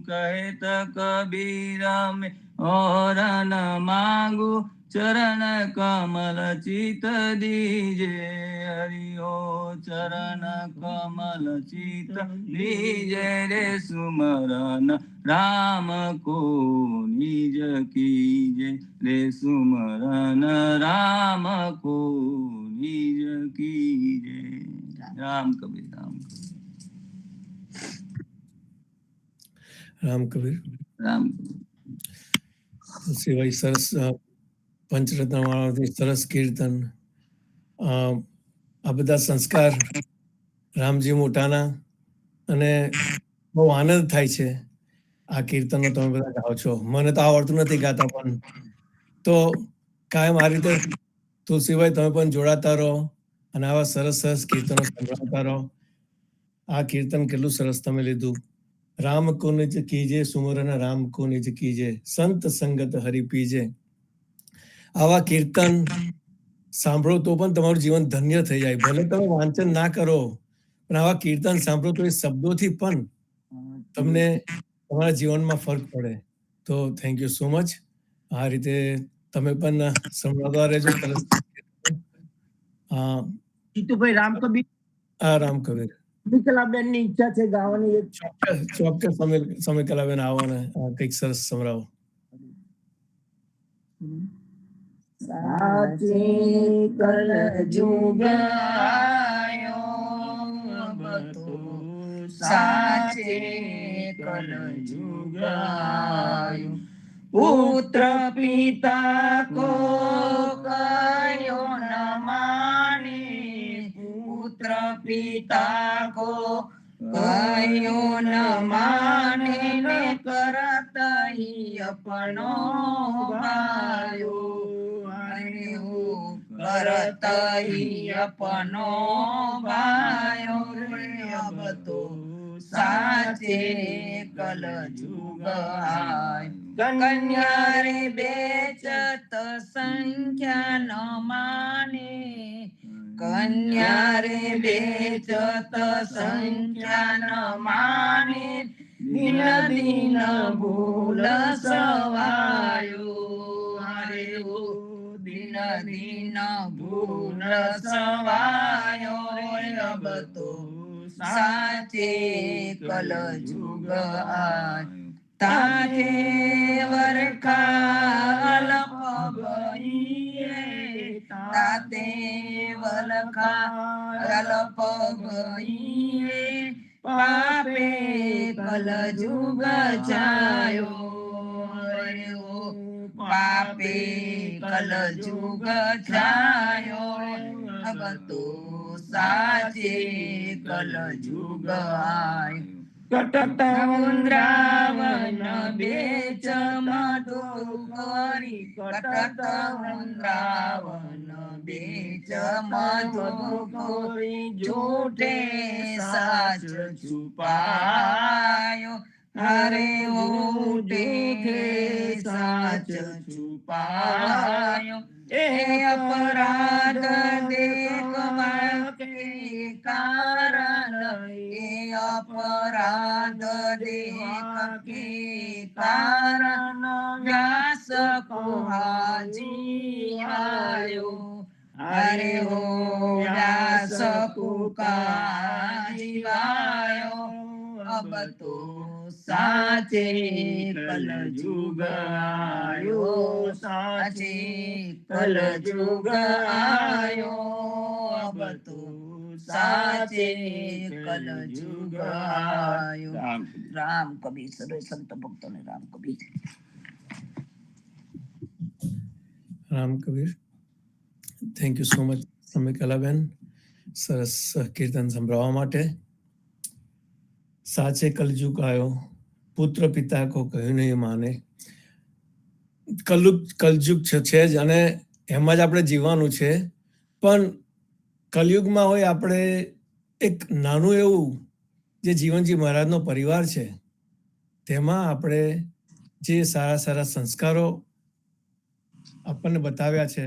S5: कहत कबीर में और न मांगू, चरण कमल चित दीजे हरिओ, चरण कमल चित दीजे रे सुमरन, राम को निज कीजे रे सुमरन, राम को निज कीजे. રામ કબીર, રામ
S4: રામ કબીર.
S5: રામ.
S4: સિવાય સરસ પંચરત્ન વાળાથી સરસ કીર્તન. આ બધા સંસ્કાર રામજી મોટાના, અને બહુ આનંદ થાય છે આ કીર્તનો તમે બધા ગાઓ છો. મને તો આવડતું નથી ગાતા, પણ તો કાયમ આ રીતે તુલસીભાઈ તમે પણ જોડાતા રહો અને આવા સરસ સરસ કીર્તનો સંભળાવતા રહો. આ કીર્તન કેટલું સરસ તમે લીધું. રામ કો નિજ કીજે સુમરન, રામ કો નિજ કીજે, સંત સંગત હરિ પીજે. આવા કીર્તન સાંભળો તો પણ તમારું જીવન ધન્ય થઈ જાય. ભલે તમે વાંચન ના કરો, પણ આવા કીર્તન સાંભળો તો એ શબ્દોથી પણ તમને તમારા જીવનમાં ફરક પડે. તો થેન્ક યુ સો મચ. આ રીતે તમે પણ સંભળાવતા રહેજો.
S5: જીતુભાઈ રામ કબીર.
S4: હા, રામ કબીર.
S5: સમિકલાબેન ની ઈચ્છા છે ગાવાની.
S4: ચોક્કસ સમિકલાબેન આવો ને કંઈક સરસ સંભળાવો.
S2: સાચી કલ જુગ આયો, બધો સાચે કલ જુગ આયો. પુત્ર પિતા કો કયો ન માને, પુત્ર પિતા કો કયો ન માને, ને કરત હી અપનો ભાયો, કરત અપનો ભાયો રે અબ તો સાચે કલયુગ આયો કન્યા રે બેચત સંખ્યા ન માને કન્યા રે બેચત સંખ્યા ન માને દિન દિન ભૂલ સવાયો હરે ઓ દિન દિન ભૂલ સવાયો રે અબ તો સાચે કલયુગ આયો તાતે વરખા અલપ ગઈએ તાતે વરખા અલપ ગઈએ પાપે કલયુગ છાયો રે ઓ પાપે કલયુગ છાયો અબ તો સાચે કલયુગ આયો કટક વૃંદાવન બેચ મધુ કરી કટક વૃંદાવન બેચ મધુ કરી જૂઠે સાચ છુપાયો હરે ઓ જૂઠે સાચ છુપાયો એ અપરાધ દેખવા કે કારણ એ અપરાધ દેખ કે કારણ વ્યાસ કુહાજી આયો હરે હો વ્યાસ કુહાજી આયો અબ તો સાચે કલયુગ આયો સાચે કલયુગ આયો અબ તો સાચે કલયુગ આયો રામ કબીર સર્વે સંત ભક્તોને Ram Kabir
S4: Ram Kabir. Thank you so much Samikalaben, સરસ કીર્તન સંભળાવવા માટે. સાચે કલયુગ આયો, પુત્ર પિતા કો કહ્યું નહીં માને. કલયુગ છે જ, અને એમાં જ આપણે જીવવાનું છે. પણ કલયુગમાં હોય આપણે એક નાનું એવું જે જીવનજી મહારાજનો પરિવાર છે, તેમાં આપણે જે સારા સારા સંસ્કારો આપણને બતાવ્યા છે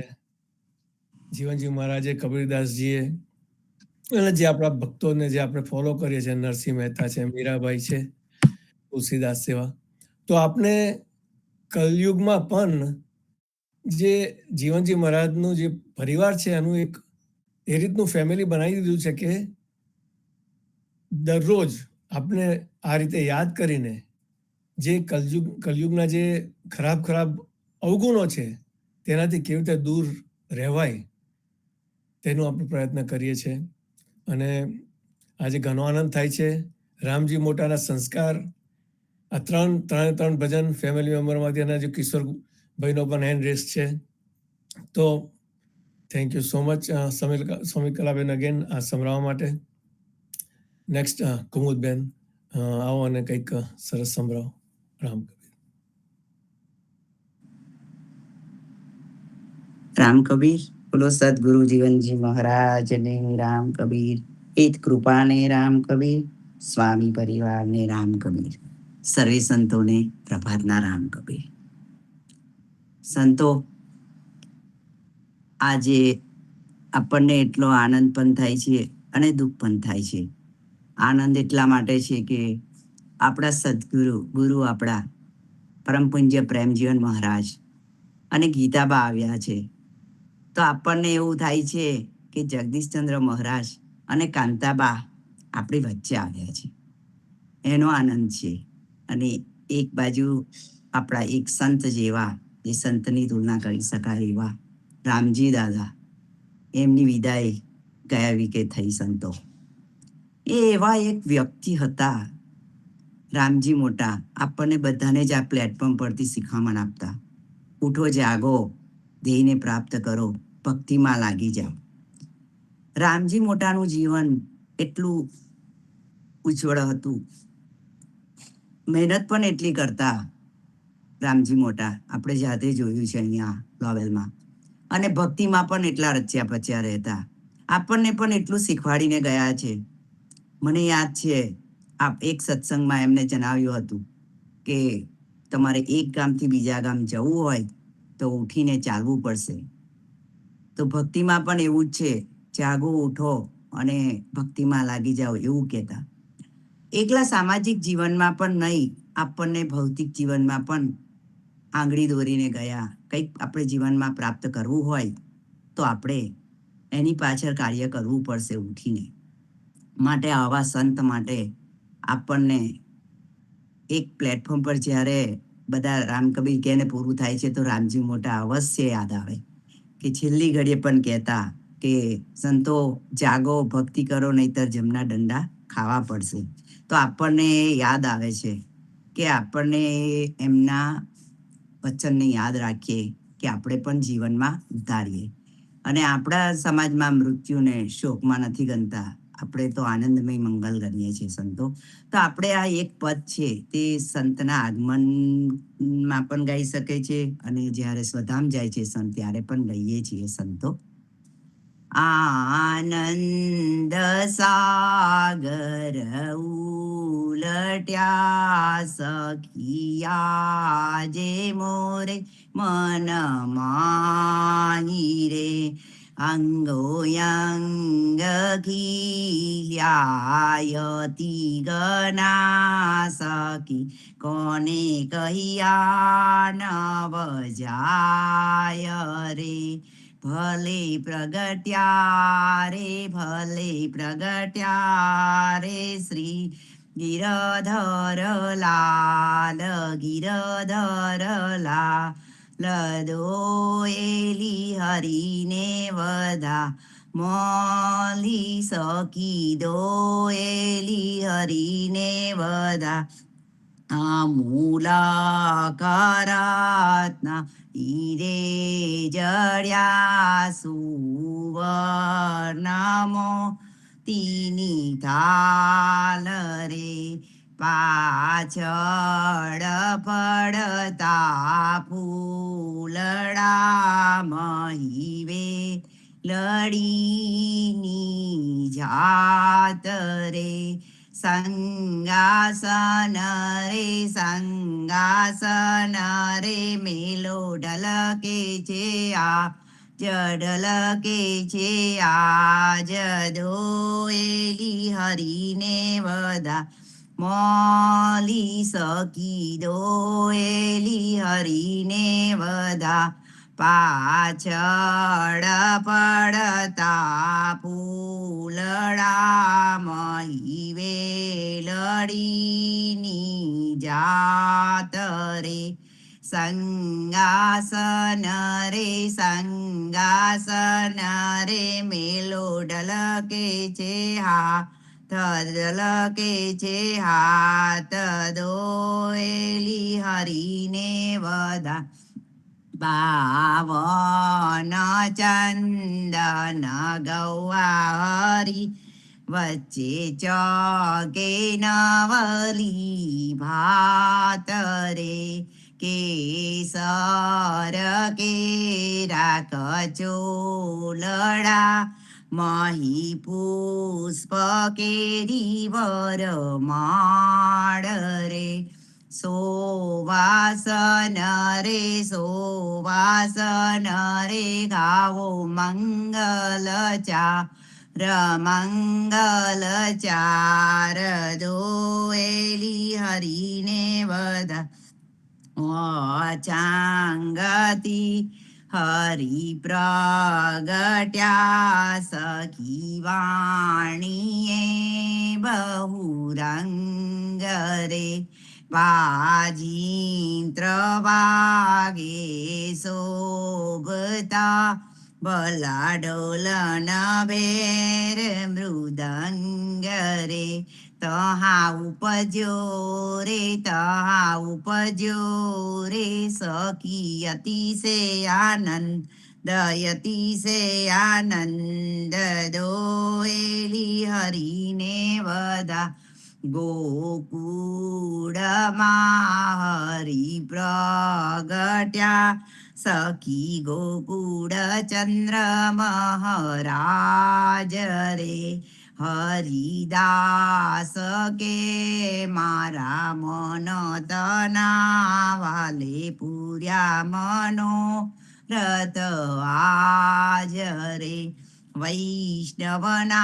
S4: જીવનજી મહારાજે, કબીરદાસજીએ, અને જે આપણા ભક્તોને જે આપણે ફોલો કરીએ છીએ, નરસિંહ મહેતા છે, મીરાબાઈ છે, તુલસીદાસ સેવા, તો આપણે કલયુગમાં પણ જે જીવનજી મહારાજનું જે પરિવાર છે એનું એક એ રીતનું ફેમિલી બનાવી દીધું છે કે દરરોજ આપણે આ રીતે યાદ કરીને જે કલયુગના જે ખરાબ અવગુણો છે તેનાથી કેવી રીતે દૂર રહેવાય તેનો આપણે પ્રયત્ન કરીએ છીએ. અને આજે ઘણો આનંદ થાય છે. રામજી મોટાના સંસ્કાર, આ ત્રણ ભજન ફેમિલી મેમ્બરમાંથી એના જે કિશોરભાઈનો પણ હેન્ડ રેસ છે. તો thank you so much Samikalaben again આ સંભળાવવા માટે. નેક્સ્ટ કુમુદબેન, આવો અને કંઈક સરસ સંભળાવો. રામ કબીર.
S3: રામ કબીર. બોલો સદગુરુ જીવનજી મહારાજને રામ કબીર. હિત કૃપાને રામ કબીર. સ્વામી પરિવારને રામ કબીર. સર્વે સંતોને પ્રભાતના રામ કબીર. સંતો, આજે આપણને એટલો આનંદ પણ થાય છે અને દુઃખ પણ થાય છે. આનંદ એટલા માટે છે કે આપણા ગુરુ આપણા પરમ પૂજ્ય પ્રેમજીવન મહારાજ અને ગીતાબા આવ્યા છે. તો આપણને એવું થાય છે કે જગદીશચંદ્ર મહારાજ અને કાંતાબા આપણી વચ્ચે આવ્યા છે, એનો આનંદ છે. અને એક બાજુ આપણા એક સંત જેવા, જે સંતની તુલના કરી શકાય એવા રામજી દાદા, એમની વિદાય ગયા વીકે થઈ. સંતો, એ એવા એક વ્યક્તિ હતા, રામજી મોટા. આપણને બધાને જ આ પ્લેટફોર્મ પરથી શીખામણ આપતા, ઉઠો જાગો, ધ્યેયને પ્રાપ્ત કરો, ભક્તિમાં લાગી જાઓ. રામજી મોટાનું જીવન એટલું ઉજ્જવળ હતું. મહેનત પણ એટલી કરતા રામજી મોટા. આપણે જાતે જોયું છે અહીંયા લોવેલમાં. અને ભક્તિમાં પણ એટલા રચ્યા પચ્યા રહેતા. આપણને પણ એટલું શીખવાડીને ગયા છે. મને યાદ છે એક સત્સંગમાં એમને જણાવ્યું હતું કે તમારે એક ગામથી બીજા ગામ જવું હોય તો ઉઠીને ચાલવું પડશે. તો ભક્તિમાં પણ એવું જ છે, જાગો ઉઠો અને ભક્તિમાં લાગી જાઓ એવું કહેતા. એકલા સામાજિક જીવનમાં પણ નહીં, આપણને ભૌતિક જીવનમાં પણ આંગળી દોરીને ગયા. કંઈક આપણે જીવનમાં પ્રાપ્ત કરવું હોય તો આપણે એની પાછળ કાર્ય કરવું પડશે ઉઠીને. માટે આવા સંત માટે આપણને એક પ્લેટફોર્મ પર જ્યારે બધા રામકબીર કહે ને પૂરું થાય છે તો રામજી મોટા અવશ્ય યાદ આવે કે છેલ્લી ઘડીએ પણ કહેતા કે સંતો જાગો, ભક્તિ કરો, નહીતર જમના દંડા ખાવા પડશે. તો આપણને યાદ આવે છે કે આપણને એમના વચનને યાદ રાખીએ કે આપણે પણ જીવનમાં ઉતારીએ. અને આપણા સમાજમાં મૃત્યુને શોકમાં નથી ગણતા, આપણે તો આનંદમય મંગલ ગણીએ છીએ સંતો. તો આપણે આ એક પદ છે તે સંતના આગમનમાં પણ ગાઈ શકે છે અને જ્યારે સ્વધામ જાય છે સંત ત્યારે પણ ગાઈએ છીએ સંતો. આનંદ સાગર ઉલટ્યા સખિયા જે મોરે મન માહી રે, અંગોયંગ ખીલ્યાયતિ ગના સખી, કોને કહિયા નવ જાય રે. ભલે પ્રગટ્યા રે શ્રી ગિરધર લાલ, ગિરધર લાલ દોયેલી હરીને બધા, મોલી સખી દોયેલી હરીને બધા. મૂલા કરાતના ઈરે જડ્યા સુવર્ણ મોતીની થાલ રે, પાછળ પડતા ફૂલડા મહીવે લડીની જાત રે. સંગાસન રે મેલો ઢલકે છે ઢલકે છે આજ, દોયેલી હરીને બધા, મોલી સખી દોયેલી હરીને બધા. પાછળ પડતા ફૂલડા મહીવે લડીની જાત રે. સંગાસન રે મેલો ઢલકે છે ઢલકે છે હાથ, દોયેલી હરીને બધા. બાવન ચંદન ગૌવા હરી વચ્ચે ચોકે નવલી ભાત રે, કેસર કેરા કચોલડા મહી પુષ્પ કેરી વરમાળ રે. સોવાસન રે ગાવો મંગલ ચાર, દોયેલી હરીને બધા. ચાંગતી હરી પ્રગટ્યા સખી વાણીએ બહુરંગ રે, વાજિંત્ર વાગે શોભતા ભલા ડોલન બેર મૃદંગ રે. તહા ઉપજ્યો રે સખી અતિશે આનંદ, દોયેલી હરીને બધા. ગોકુળમાં હરી પ્રગટ્યા, સખી ગોકુળ ચંદ્ર મહારાજ રે. હરિદાસ કે મારા મન તના વાલે પૂર્યા મનો રત આજ રે. વૈષ્ણવના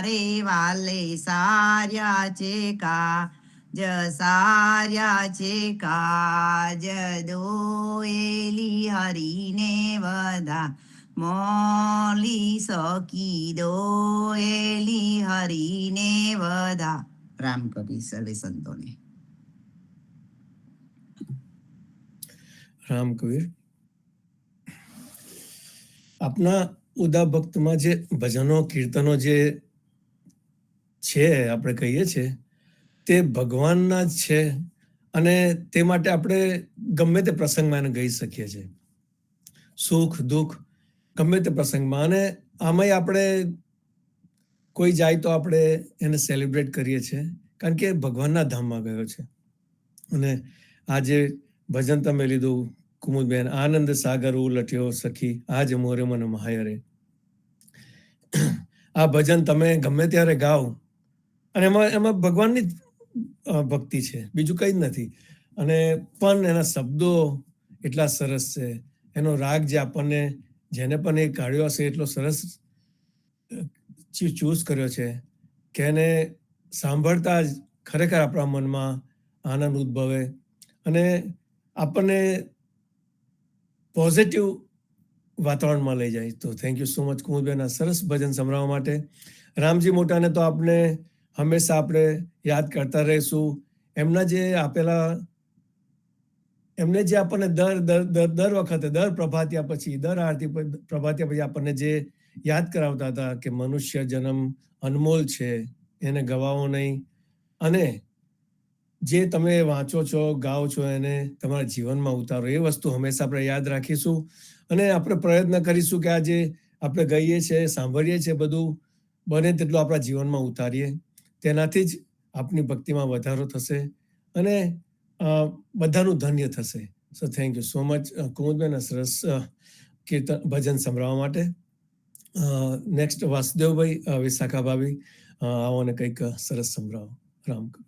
S3: રે વાલે સાર્યા છે સાર્યા છે કાજ. દોએલી હરીને બધા મોલી સકી, દોએલી હરીને બધા. રામ કવિ સર્વે સંતોને.
S4: રામ કબીર. આપના ઉદા ભક્તમાં જે ભજનો કીર્તનો જે છે આપણે કહીએ છીએ તે ભગવાનના જ છે, અને તે માટે આપણે ગમે તે પ્રસંગમાં એને ગાઈ શકીએ છીએ, સુખ દુઃખ ગમે તે પ્રસંગમાં. અને આમાંય આપણે કોઈ જાય તો આપણે એને સેલિબ્રેટ કરીએ છીએ, કારણ કે ભગવાનના ધામમાં ગયો છે. અને આ જે ભજન તમે લીધું કુમુદબેન, આનંદ સાગર ઉલટ્યો સખી આજ મોરે મન મહાયરે. આ ભજન તમે ગમે ત્યારે ગાઓ અને એમાં ભગવાનની ભક્તિ છે, બીજું કંઈ જ નથી. અને પણ એના શબ્દો એટલા સરસ છે, એનો રાગ જે આપણને જેને પણ એ કાઢ્યો હશે એટલો સરસ ચૂઝ કર્યો છે કે એને સાંભળતા જ ખરેખર આપણા મનમાં આનંદ ઉદ્ભવે અને આપણને પોઝિટિવ વાતાવરણમાં લઈ જાય. તો thank you so much Kumudben આ સરસ ભજન સંભળાવવા માટે. રામજી મોટાને તો આપણે હંમેશા આપણે યાદ કરતા રહીશું. એમના જે આપેલા એમને જે આપણને દર વખતે દર પ્રભાતિયા પછી દર આરતી પ્રભાતિયા પછી આપણને જે યાદ કરાવતા હતા કે મનુષ્ય જન્મ અનમોલ છે, એને ગવાવો નહીં. અને જે તમે વાંચો છો ગાઓ છો એને તમારા જીવનમાં ઉતારો, એ વસ્તુ હંમેશા આપણે યાદ રાખીશું. અને આપણે પ્રયત્ન કરીશું કે આ જે આપણે ગઈએ છીએ સાંભળીએ છીએ બધું બને તેટલું આપણા જીવનમાં ઉતારીએ. તેનાથી જ આપની ભક્તિમાં વધારો થશે અને બધાનું ધન્ય થશે. So thank you so much Kumudben સરસ કીર્તન ભજન સંભળાવવા માટે. નેક્સ્ટ વાસુદેવભાઈ, વિશાખા ભાભી, આવો ને કંઈક સરસ સંભળાવો. રામ કબીર.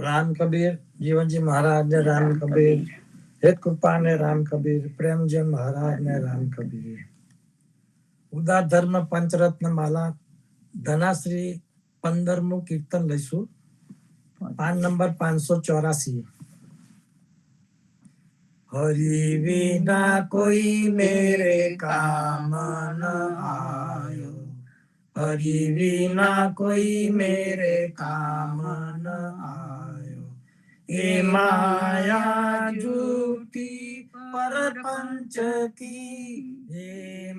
S6: રામ કબીર, જીવનજી મહારાજ ને રામ કબીર, હેત કૃપા ને રામ કબીર, પ્રેમજી મહારાજ ને રામ કબીર. ઉદા ધર્મ પંચરત્ન માલા ધનાશ્રી 15મું કીર્તન લઈશું. PAN number 584. હરિ વિના કોઈ મેરે કામ ન આયો, હરિ વિના કોઈ મેરે કામ ન આયો. એ માયા જૂઠી પરપંચ કી, એ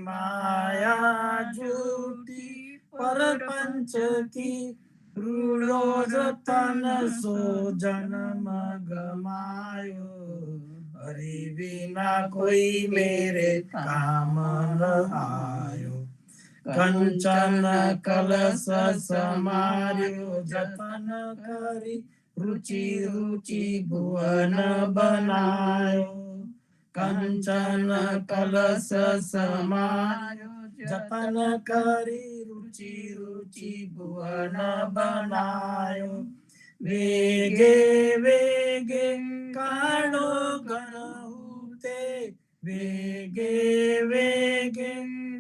S6: માયા જૂઠી પરપંચ કી. રૂડો રતન સો જન્મ ગમાયો, હરિ વિના કોઈ મેરે કામ ન આયો. કંચન કલશ સમાર્યો જતન કરી, રુચિ રુચિ ભુવન બનાયો. કંચન કલશ સમાર્યો જતન કરી, રુચિ રુચિ ભુવન બનાયો. વેગે વેગે કાળો ગણહુતે, વેગે વેગે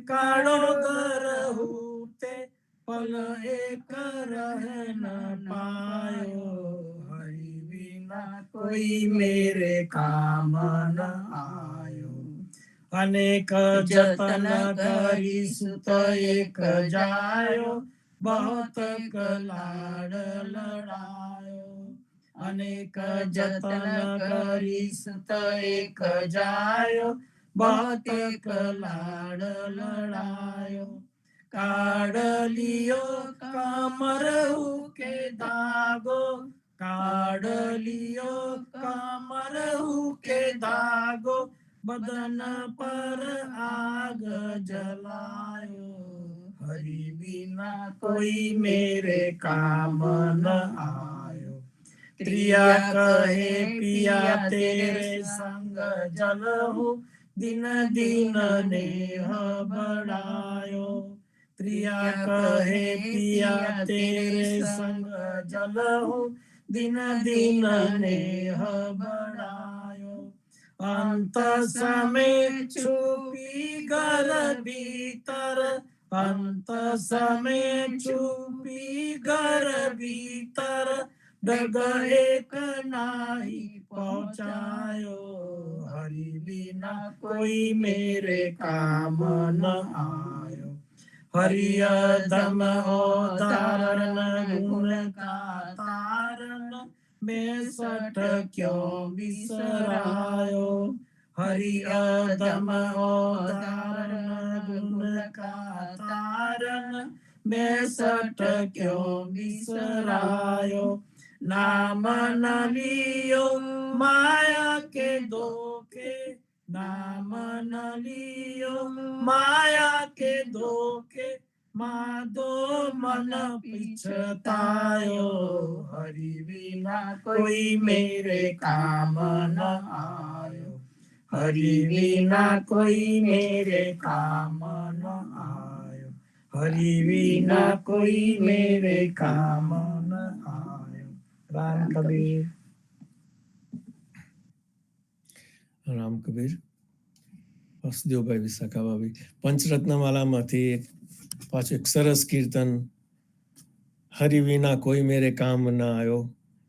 S6: કાળો ગરહુતે. પલ એક રહે ન પાયો, હરિ વિના કોઈ મેરે કામ ન આયો. અનેક જતન કરી સુત એક જાયો, બહોત લાડ લડાયો. અનેક જતન કરી સુત એક જાયો, બહોત લાડ લડાયો. કાઢલિયો કામરહુ કે ધાગો, કાઢલિયો કામરહુ કે ધાગો. बदन पर आग जलायो, हरि बिना कोई मेरे काम न आयो। प्रिया कहे पिया तेरे संग जलहु, दिन दिन नेह बढ़ायो। प्रिया कहे पिया तेरे संग जलहु, दिन दिन नेह बढ़ायो। अंत समय छुपी घर भीतर, अंत समय छुपी घर भीतर, डग एक नाही पहुँचायो, हरि बिना कोई मेरे काम न आयो। हरि अधम अवतारण गुण का तारण, मैं सठ क्यों बिसरायो। हरि अधम अवतारण गुण का तारण, मैं सठ क्यों बिसरायो। नाम न लियो माया के धोखे, नाम न लियो माया के धोखे, माधो मन पिछतायो, हरि बिना कोई मेरे काम न आयो। हरि बिना कोई मेरे काम न आयो, हरि बिना कोई मेरे काम न आयो। राम कबीर।
S4: રામ કબીર. વાસુદેવભાઈ વિશાખાભાઈ પંચરત્નમાલામાંથી પાછું એક સરસ કીર્તન, હરિ વિના કોઈ મેરે કામ ના આયો,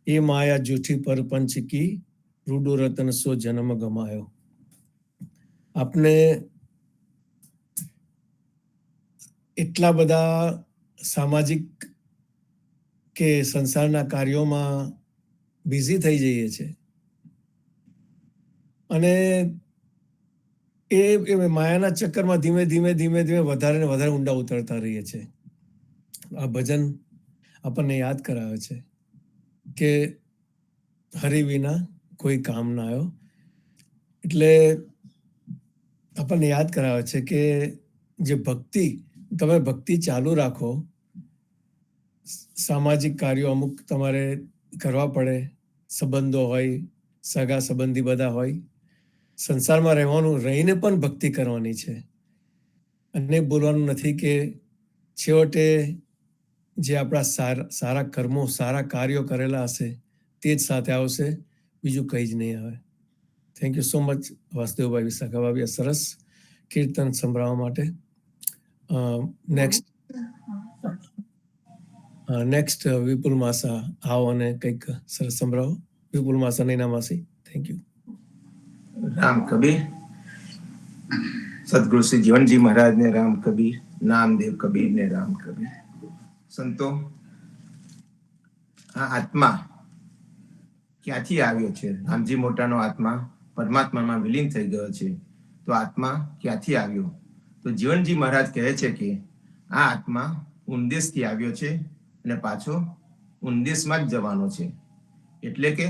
S4: એ માયા જૂઠી પર પંચ કી, રૂડો રતન સો જન્મ ગમાયો. આપને એટલા બધા સામાજિક કે સંસારના કાર્યોમાં બિઝી થઈ જઈએ છે અને એ માયાના ચક્કરમાં ધીમે ધીમે ધીમે ધીમે વધારે ને વધારે ઊંડા ઉતરતા રહીએ છે. આ ભજન આપણને યાદ કરાવે છે કે હરિ વિના કોઈ કામ ના આવ્યો. એટલે આપણને યાદ કરાવે છે કે જે ભક્તિ, તમે ભક્તિ ચાલુ રાખો, સામાજિક કાર્યો અમુક તમારે કરવા પડે, સંબંધો હોય, સગા સંબંધી બધા હોય, સંસારમાં રહેવાનું, રહીને પણ ભક્તિ કરવાની છે. અને બોલવાનું નથી કે છેવટે જે આપણા સારા કર્મો, સારા કાર્યો કરેલા હશે તે જ સાથે આવશે, બીજું કંઈ જ નહીં આવે. થેન્ક યુ સો મચ વાસુદેવભાઈ વિશાખાભાઈ, સરસ કીર્તન સંભળાવવા માટે. નેક્સ્ટ વિપુલ માસા આવો અને કંઈક સરસ સંભળાવો. વિપુલ માસા નૈના માસી. Thank you.
S7: રામ કબીર. સદગુરુ શ્રી જીવનજી મહારાજ ને રામ કબીર, નામદેવ કબીર ને રામ કબીર. સંતો, આ આત્મા ક્યાંથી આવ્યો છે? રામજી મોટાનો આત્મા પરમાત્મામાં વિલીન થઈ ગયો છે. તો આત્મા ક્યાંથી આવ્યો? તો જીવનજી મહારાજ કહે છે કે આ આત્મા ઉંદેશથી આવ્યો છે અને પાછો ઉંદેશમાં જ જવાનો છે. એટલે કે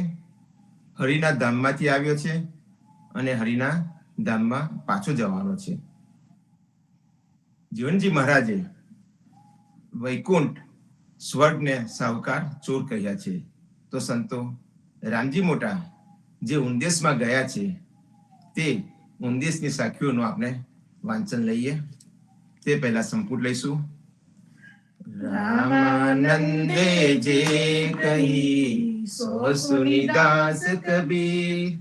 S7: હરિના ધામમાંથી આવ્યો છે અને હરિના ધામમાં પાછો જવાનો છે. જીવનજી મહારાજે વૈકુંઠ, સ્વર્ગને સાહુકાર ચોર કહ્યા છે. તો સંતો, રામજી મોટા જે ઉંદેશમાં ગયા છે તે ઉંદેશની સાખીઓનું આપણે વાંચન લઈએ. તે પહેલા સંપુટ લઈશું. રામાનંદે જે કહી સો સુનિદાસ કબીર,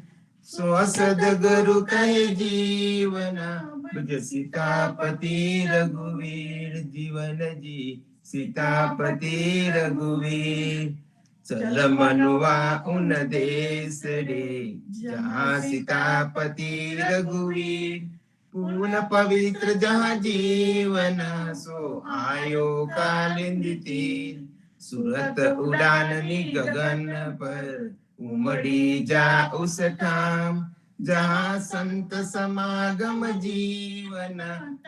S7: સો સદગુરુ કહે જીવના, ભજ સીતાપતિ રઘુવીર, જીવનજી સીતાપતિ રઘુવીર. चल मनुआ उन देश रे, जहाँ सीतापति रघुवीर, पूर्ण पवित्र जहाँ जीवन, सो आयो कालिंदी तीर. सूरत उड़ाननी गगन पर, उमड़ी जा उस ठाम, जहाँ संत समागम जीवन,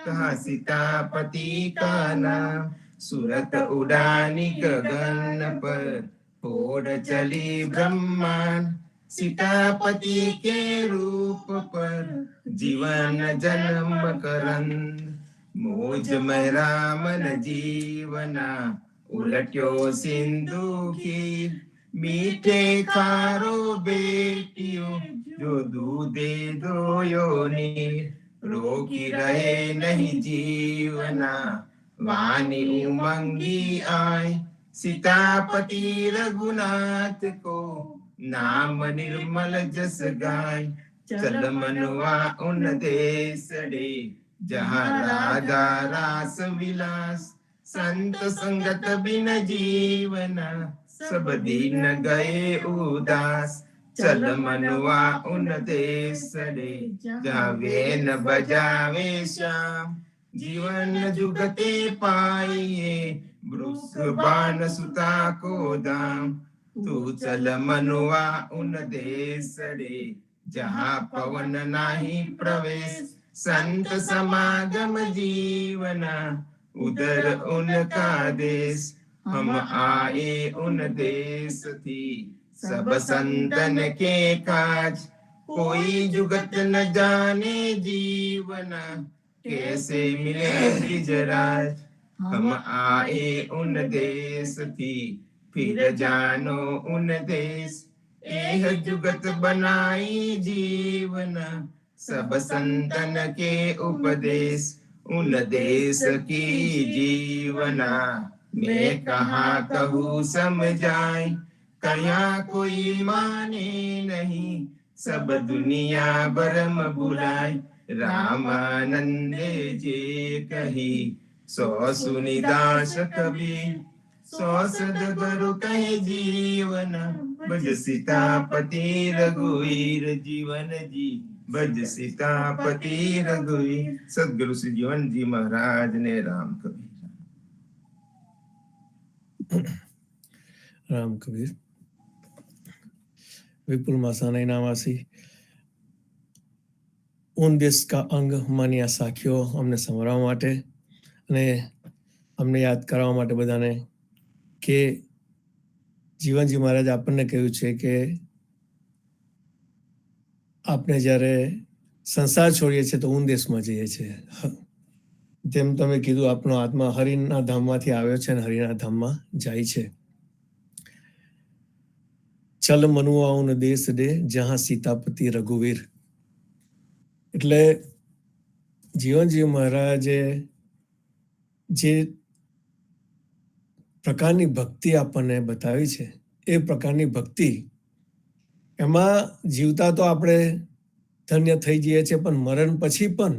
S7: कहाँ सीतापति का नाम. सूरत उड़ानी गगन पर, ओढ़ चली ब्रह्मांड, सीतापति के रूप पर जीवन जन्म करंद मोज में रामन जीवना उलट्यो सिंधु की मीठे खारो बेटियों जो दूधे दोयो नीर रोकी रहे नहीं जीवना वाणी उमंगी आय सीतापति रघुनाथ को नाम निर्मल जस गाय चल मनुआ उन देसड़े जहाँ राजा रास विलास संत संगत बिन जीवना सब दिन गए उदास चल मनुआ उन देसड़े जहाँ वेन बजावे श्याम जीवन जुगते पाइए बाण सुता को दाम तू चल मनुआ उन देसड़े जहाँ पवन नाही प्रवेश संत समागम जीवना उधर उनका देश हम आए उन देश थी सब संतन के काज कोई जुगत न जाने जीवना कैसे मिले गिजराज हम आए उन देश थी फिर जानो उन देश एह जुगत बनाई जीवना सब संतन के उपदेश उन देश की जीवना मैं कहाँ कहूँ समझाए कया कोई माने नहीं सब दुनिया भरम बुलाए रामानंदे जे कही सो सुनिदास कबीर सो सदगुरु कहे जीवन भज सीतापति रघुवीर जीवन जी भज सीतापति रघुवीर सदगुरु श्री जीवन जी महाराज ने राम कबीर
S4: રામ કબીર. વિપુલ માસાના નામાસી ઉન દેશ કા અંગ માની આ સાખીઓ અમને સમરવા માટે અને અમને યાદ કરાવવા માટે બધાને કે જીવનજી મહારાજ આપણને કહ્યું છે કે આપણે જ્યારે સંસાર છોડીએ છીએ તો ઉન દેશમાં જઈએ છીએ. જેમ તમે કીધું આપણો આત્મા હરિના ધામમાંથી આવ્યો છે અને હરિના ધામમાં જાય છે. ચલ મનુઆ ઉન દેશ દે જહાં સીતાપતિ રઘુવીર. એટલે જીવનજી મહારાજે જે પ્રકારની ભક્તિ આપણને બતાવી છે એ પ્રકારની ભક્તિ એમાં જીવતા તો આપણે ધન્ય થઈ જઈએ છીએ પણ મરણ પછી પણ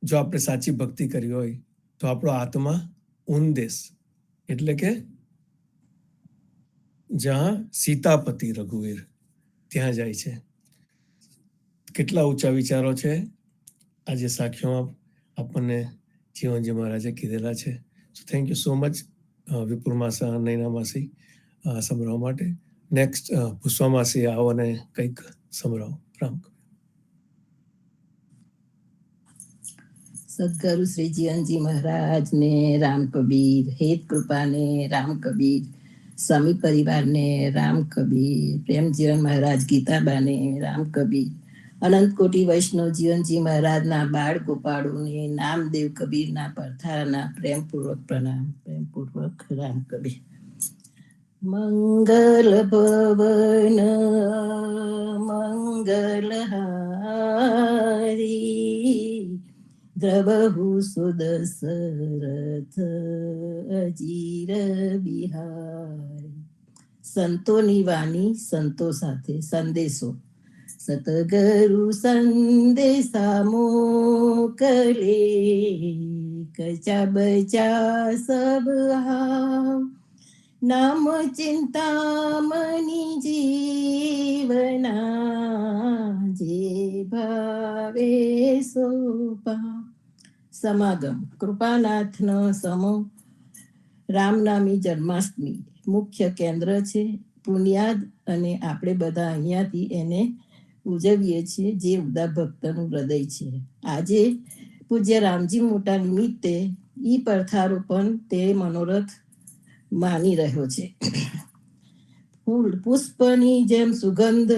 S4: જો આપણે સાચી ભક્તિ કરી હોય તો આપણો આત્મા ઉન દેશ એટલે કે જ્યાં સીતાપતિ રઘુવીર ત્યાં જાય છે. કેટલા ઊંચા વિચારો છે આજે સાખીઓમાં આપણને જીવનજી મહારાજે કીધેલા છે. So thank you so much Vipul માસા નૈના માસી સંભળાવવા માટે. નેક્સ્ટ પુષ્પા માસી આવો અને કંઈક સંભળાવો. રામ
S1: સદગુરુ શ્રી જીવનજી મહારાજ ને રામ કબીર, હેત કૃપા ને રામ કબીર, સ્વામી પરિવાર ને રામ કબીર, પ્રેમજીવન મહારાજ ગીતાબાને રામ કબીર, અનંત કોટી વૈષ્ણવ જીવનજી મહારાજના બાળ ગોપાળોને નામદેવ કબીરના પરથારના પ્રેમપૂર્વક પ્રણામ, પ્રેમપૂર્વક રામ કબીર. મંગલ ભવન મંગલહારી દ્રવહુ સુદશરથ અજીર બિહારી. સંતોની વાણી સંતો સાથે સંદેશો. સતગુરુ સંદેશા મોકલે કચા બચા સબ હાવ. નામ ચિંતામણી જીવના જે ભાવે સોપા. સમાગમ કૃપાનાથનો સમો રામનામી જન્માષ્ટમી મુખ્ય કેન્દ્ર છે પુણ્યાદ અને આપણે બધા અહીંયાથી એને ઉજવીએ છીએ જે ઉદા ભક્તનું હૃદય છે. આજે પૂજ્ય રામજી મોટા નિમિત્તે ઈ પડથારો પણ તે મનોરથ માની રહ્યો છે. ફૂલ પુષ્પની જેમ સુગંધ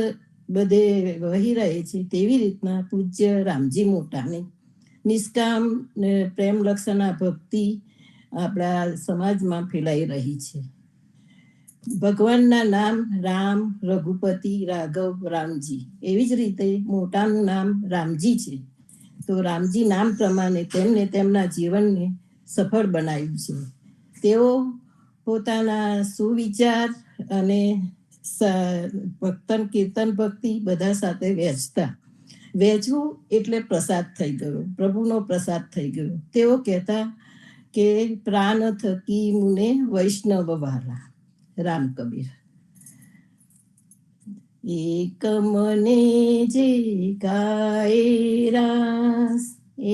S1: બધે વહી રહે છે, તેવી રીતના પૂજ્ય રામજી મોટાની નિષ્કામ ને પ્રેમ લક્ષણા ભક્તિ આપણા સમાજમાં ફેલાઈ રહી છે. ભગવાનના નામ રામ, રઘુપતિ, રાઘવ, રામજી, એવી જ રીતે મોટાનું નામ રામજી છે. તો રામજી નામ પ્રમાણે તેમને તેમના જીવનને સફળ બનાવ્યું છે. તેઓ પોતાના સુવિચાર અને ભક્તન કીર્તન ભક્તિ બધા સાથે વહેંચવું એટલે પ્રસાદ થઈ ગયો, પ્રભુનો પ્રસાદ થઈ ગયો. તેઓ કહેતા કે પ્રાણ થકી મુને વૈષ્ણવ વાલા. રામ કબીર. એક મને જે ગાય રાસ,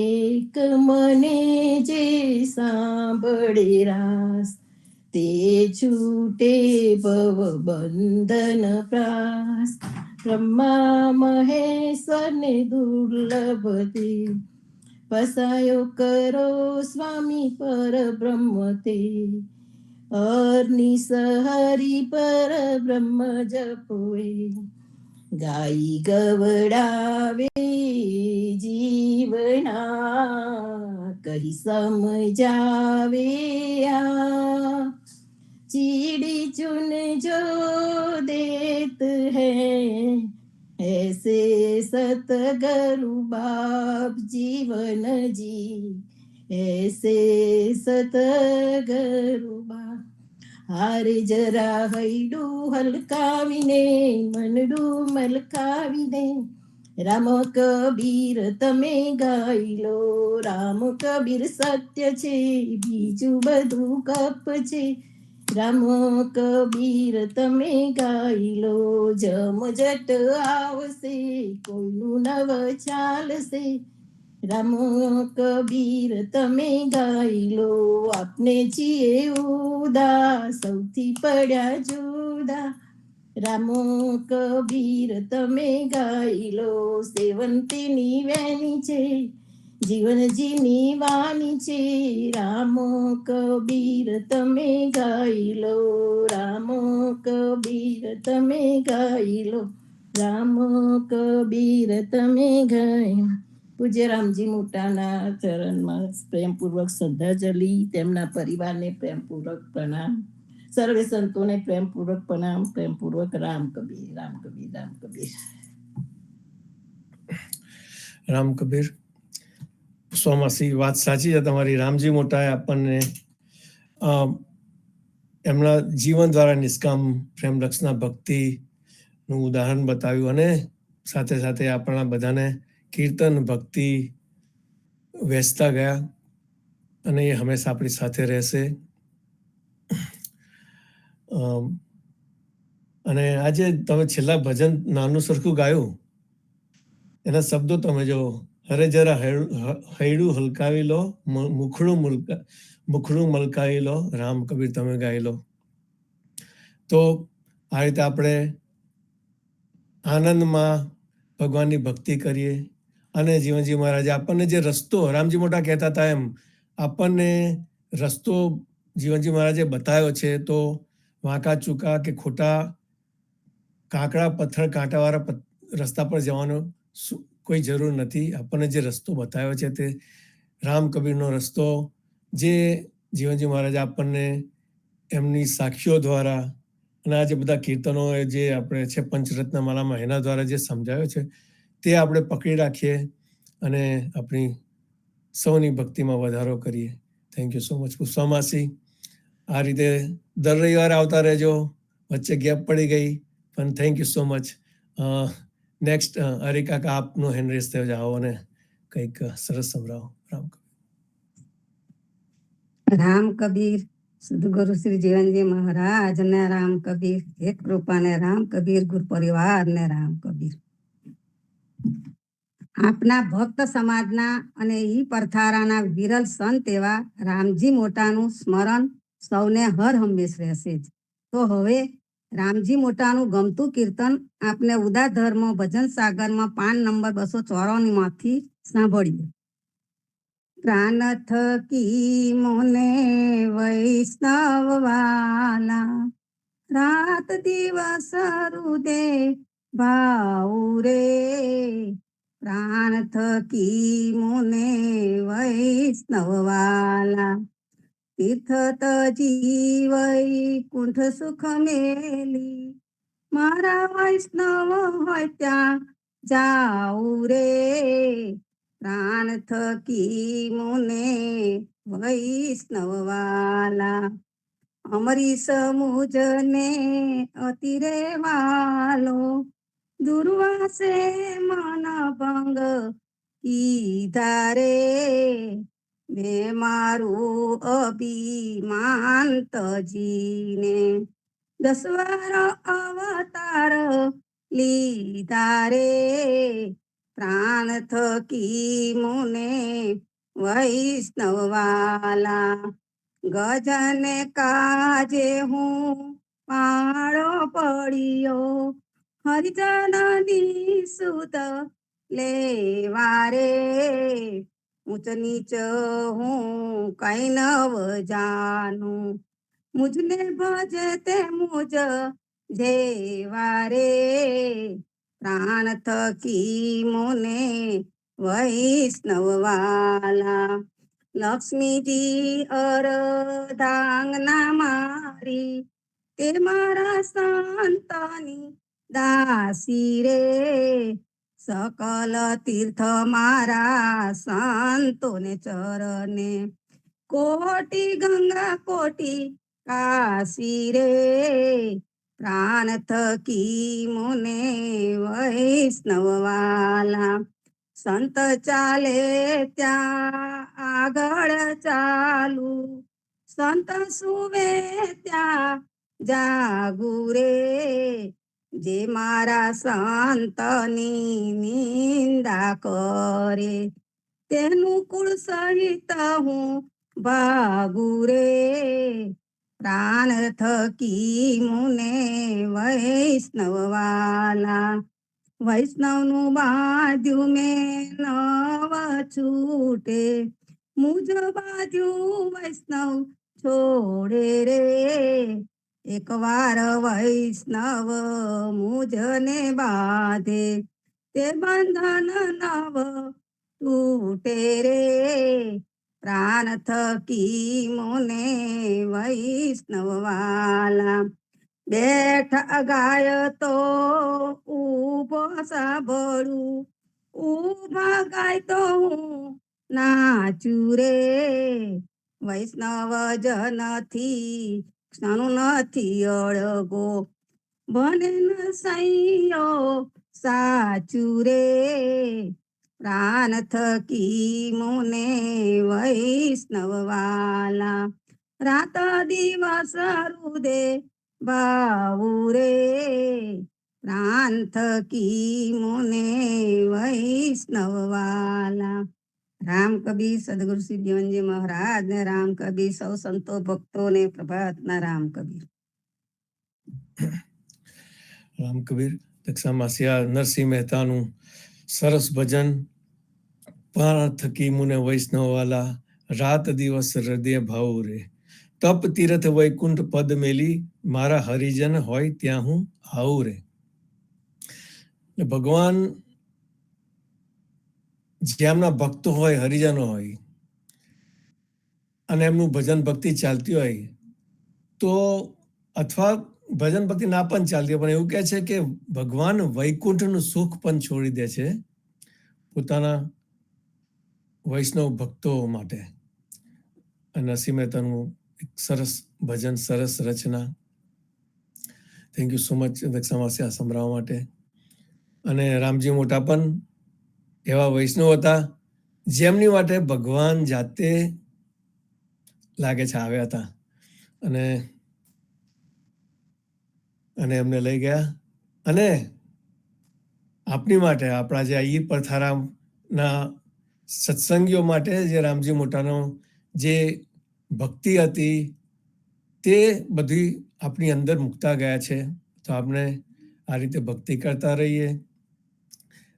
S1: એક મને જે સાંભળે રાસ, તે છૂટે ભવ બંધન પ્રાસ. બ્રહ્મા મહેશ્વરને દુર્લભ તે, પસાયો કરો સ્વામી પર બ્રહ્મ તે. અર્નિશ હરિ પર બ્રહ્મ જપોએ, ગાઈ ગવડાવે જીવના, કહી સમજાવે આ. ચીડી ચુન જો દેત હૈ, ऐसे सतगुरु बाप जीवन जी, ऐसे सतगुरु बाप. હારે જરા હૈડું હલકાવીને, મનડું મલકાવીને, રામ કબીર તમે ગાઈ લો. રામ કબીર સત્ય છે, બીજું બધું કપ છે. રામ કબીર તમે ગાઈ લો. જમ જટ આવશે, કોઈનું નવ ચાલશે. રામ કબીર તમે ગાઈ લો. આપને છીએ ઉદાસ, સૌથી પડ્યા જુદા. રામ કબીર તમે ગાઈ લો. સેવંતીની વેની છે, જીવનજીની વાણી છે. રામ કબીર તમે ગાઈ લો. રામ કબીર તમે ગાઈ લો. રામ કબીર તમે ગાઈ. પૂજ્ય રામજી મોટાના ચરણમાં પ્રેમપૂર્વક શ્રદ્ધાંજલિ, તેમના પરિવારને પ્રેમપૂર્વક પ્રણામ, સર્વે સંતોને પ્રેમપૂર્વક પ્રણામ, પ્રેમપૂર્વક રામ કબીર, રામ કબીર, રામ કબીર.
S4: રામ કબીર. સ્વામાસી, વાત સાચી છે તમારી. રામજી મોટાએ આપણને એમના જીવન દ્વારા નિષ્કામ પ્રેમ લક્ષણા ભક્તિનું ઉદાહરણ બતાવ્યું, અને સાથે સાથે આપણા બધાને કીર્તન ભક્તિ વેચતા ગયા, અને એ હંમેશા આપણી સાથે રહેશે. અને આજે તમે છેલ્લા ભજન નાનું સરખું ગાયું, એના શબ્દો તમે જો, હરે જરા હૈડું હલકાવી લો, મુખડું મલકાવી લો, રામ કબીર તમે ગાઈ લો. તો આ રીતે આપણે આનંદમાં ભગવાનની ભક્તિ કરીએ. અને જીવનજી મહારાજે આપણને જે રસ્તો, રામજી મોટા કહેતા હતા એમ, આપણને રસ્તો જીવનજી મહારાજે બતાવ્યો છે. તો વાંકા ચૂકા કે ખોટા કાંકરા પથ્થર કાંટાવાળા રસ્તા પર જવાનો કોઈ જરૂર નથી. આપણને જે રસ્તો બતાવ્યો છે તે રામ કબીરનો રસ્તો, જે જીવનજી મહારાજે આપણને એમની સાખીઓ દ્વારા અને આ જે બધા કીર્તનો જે આપણે છે પંચરત્ન માલામાં, એના દ્વારા જે સમજાયો છે તે આપણે પકડી રાખીએ અને આપણી સૌની ભક્તિમાં વધારો કરીએ. થેન્ક યુ સો મચ પુષ્પામાસી. આ રીતે દર રવિવારે આવતા રહેજો. વચ્ચે ગેપ પડી ગઈ, પણ thank you so much. Next હરિકાકા, આપનો હેન્ડ રેસ થયો, જાઓ અને કંઈક સરસ સંભળાવો.
S8: રામ કબીર. સદગુરુ શ્રી જીવનજી મહારાજ ને રામ કબીર, એક કૃપા ને રામ કબીર, ગુરુ પરિવાર ને રામ કબીર. આપના ભક્ત સમાજના અને ઈ પરથારાના વિરલ સંત એવા રામજી મોટાનું સ્મરણ સૌને હર હંમેશ રહેશે જ. તો હવે રામજી મોટાનું ગમતું કીર્તન આપને ઉદાર ધર્મ ભજન સાગરમાં 5 નંબર 294 માંથી સાંભળીએ. પ્રાણ થકી મોને વૈષ્ણવ વાલા, રાત દિવસ હૃદે ભાવ રે પ્રાણ થકી મુને વૈષ્ણવવાલા તીર્થ જીવઈ કુંઠ સુખ મેલી મારા વૈષ્ણવ હોય ત્યાં જાઉં રે પ્રાણ થકી મુને વૈષ્ણવવાલા અમરીશ મુજને અતિરે વાલો દુર્વાસે મન ભંગ કીધા રે મેં મારું અભિમાન તજીને 10 વાર અવતાર લીધા રે પ્રાણ થકી મુને વૈષ્ણવવાલા ગજને કાજે હું પાળો પડ્યો હરિજનની સુત લેવા રે ઊંચ નીચ હું કઈ નવ જાનું મુજને ભજે તે મુજ જેવા રે પ્રાણ થકી મુને વૈષ્ણવવાલા લક્ષ્મીજી અરધાંગના મારી તે મારા સંતની દાસી રે સકલ તીર્થ મારા સંતોને ચરણે કોટી ગંગા કોટી કાશી રે પ્રાણ થકી મુને વૈષ્ણવવાલા સંત ચાલે ત્યાં આગળ ચાલુ સંત સુવે ત્યાં જાગુ રે જે મારા સંતની નિંદા કરે તેનું કુળ સહિત હું ભાગુ રે પ્રાણ થકી મુને વૈષ્ણવવાલા વૈષ્ણવનું બાંધ્યું મેં નવ છૂટે મુજ બાંધ્યું વૈષ્ણવ છોડે રે એકવાર વૈષ્ણવ મુજને બાંધે તે બંધન નવ તૂટે રે પ્રાણ થકી મુને વૈષ્ણવવાલા બેઠા ગાય તો ઊભો સાંભળું ઊભા ગાય તો હું નાચું રે વૈષ્ણવ જનથી ક્ષણ નથી અળગો બને ન સૈયો સાચું રે પ્રાણ થકી મુને વૈષ્ણવવાલા રાત દિવસ હૃદે ભાવ રે પ્રાણ થકી મુને વૈષ્ણવવાલા રામ કબીર સદગુરુ શ્રી જીવનજી મહારાજ ને રામ કબીર સૌ સંતો ભક્તો ને પ્રભાતના રામ કબીર
S4: રામ કબીર દક્ષામાસિયા નરસિંહ મહેતાનું સરસ ભજન પ્રાણ થકી મુને વૈષ્ણવવાલા રાત દિવસ હૃદય ભાવ રે તપ તીરથ વૈકુંઠ પદ મેલી મારા હરિજન હોય ત્યાં હું આવું રે ભગવાન જેમના ભક્તો હોય હરિજનો હોય અને એમનું ભજન ભક્તિ ચાલતી હોય તો અથવા ભજન ભક્તિ ના પણ ચાલતી હોય પણ એવું કહે છે કે ભગવાન વૈકુંઠનું સુખ પણ છોડી દે છે પોતાના વૈષ્ણવ ભક્તો માટે નરસિંહ મહેતાનું એક સરસ ભજન સરસ રચના થેન્ક યુ સો મચ દક્ષામાસી આ સંભળાવવા માટે અને રામજી મોટા પણ એવા વૈષ્ણવ હતા જેમની માટે ભગવાન જાતે લાગે છે આવ્યા હતા અને એમને લઈ ગયા અને આપણી માટે આપણા જે ઈર પરથારામના સત્સંગીઓ માટે જે રામજી મોટાનો જે ભક્તિ હતી તે બધી આપણી અંદર મૂકતા ગયા છે તો આપણે આ રીતે ભક્તિ કરતા રહીએ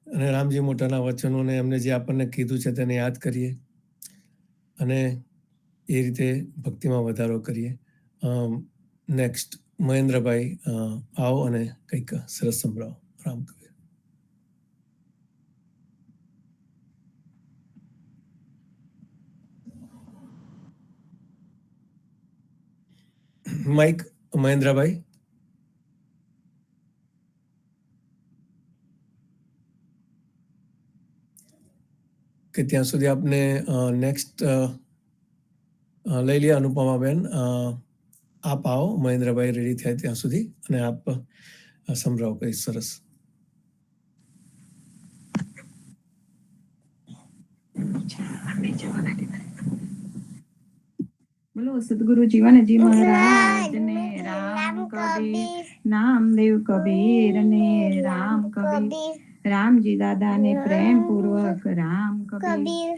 S4: અને રામજી મોટાના વચનોને એમને જે આપણને કીધું છે તેને યાદ કરીએ અને એ રીતે ભક્તિમાં વધારો કરીએ નેક્સ્ટ મહેન્દ્રભાઈ આવો અને કંઈક સરસ સંભળાવો. રામ કબીર. માઇક મહેન્દ્રભાઈ. કે ત્યાં સુધી આપને નેક્સ્ટ લઈ લઈએ અનુપમાબેન. આપ આવો, મહેન્દ્રભાઈ રેડી થાય ત્યાં સુધી, અને આપ સંભળાવો કંઈ સરસ.
S2: બોલો સદગુરુ જીવનજી મહારાજ ને રામ કબીર, નામદેવ કબીર ને રામ કબીર, રામજી દાદા ને પ્રેમ પૂર્વક રામ કબીર.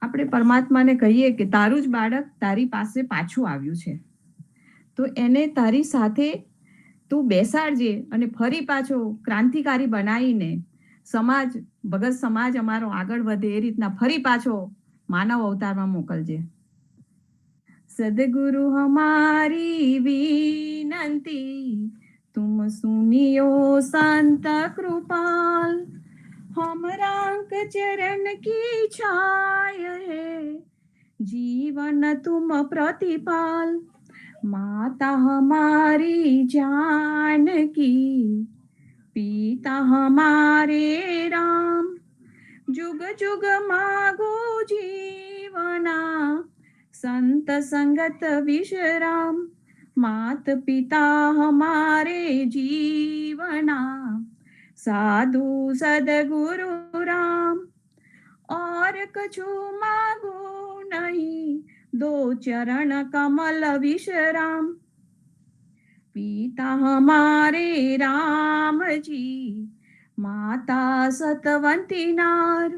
S2: આપણે પરમાત્માને કહીએ કે તારું જ બાળક તારી પાસે પાછું આવ્યું છે, તો એને તારી સાથે તું બેસાડજે અને ફરી પાછો ક્રાંતિકારી બનાવીને સમાજ, ભગત સમાજ અમારો આગળ વધે એ રીતના ફરી પાછો માનવ અવતારમાં મોકલજે. સદગુરુ હમારી વિનંતી तुम सुनियो संत कृपाल, हम रांक चरण की छाय है, जीवन तुम प्रतिपाल. माता हमारी जानकी, पिता हमारे राम, जुग जुग मागो जीवना, संत संगत विश्राम. मात पिता हमारे जीवना, साधु सदगुरु राम, और कछु मागो नहीं, दो चरण कमल विश्राम. पिता हमारे राम जी, माता सतवंती नार,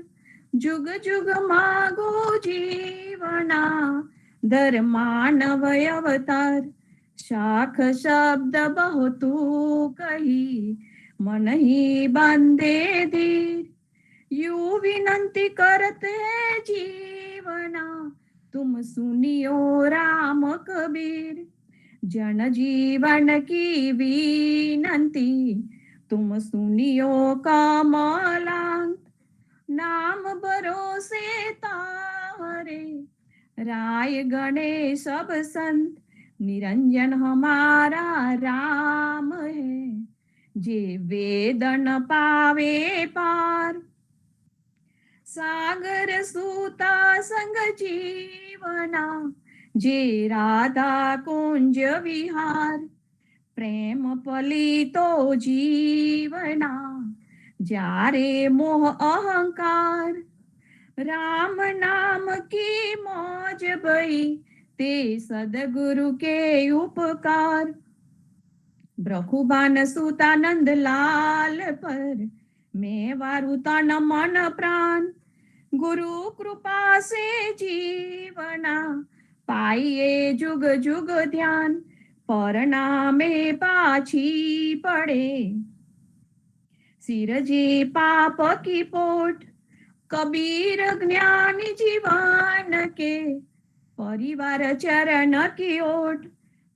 S2: जुग जुग मागो जीवना, धर मानव अवतार. शाख शब्द बहुतु कही, मन ही बांधे धीर. यू विनंती करते जीवना, तुम सुनियो राम कबीर. जन जीवन की विनंती, तुम सुनियो कमलांत. नाम भरोसे तारे, राय गणे सब संत. निरंजन हमारा राम है, जे वेदन पावे पार. सागर सूता संग जीवना, जे राधा कुंज विहार. प्रेम पलितो जीवना, जारे मोह अहंकार. राम नाम की मौज भई, ते सदगुरु के उपकार. ब्रखुबान सुतानंद लाल पर, मैं वारु तन मन प्राण. गुरु कृपा से जीवना, पाइए जुग जुग ध्यान. परिणामे पाछी पड़े, सिरजी पाप की पोट. कबीर ज्ञानी जीवन के, परिवार चरण की ओट.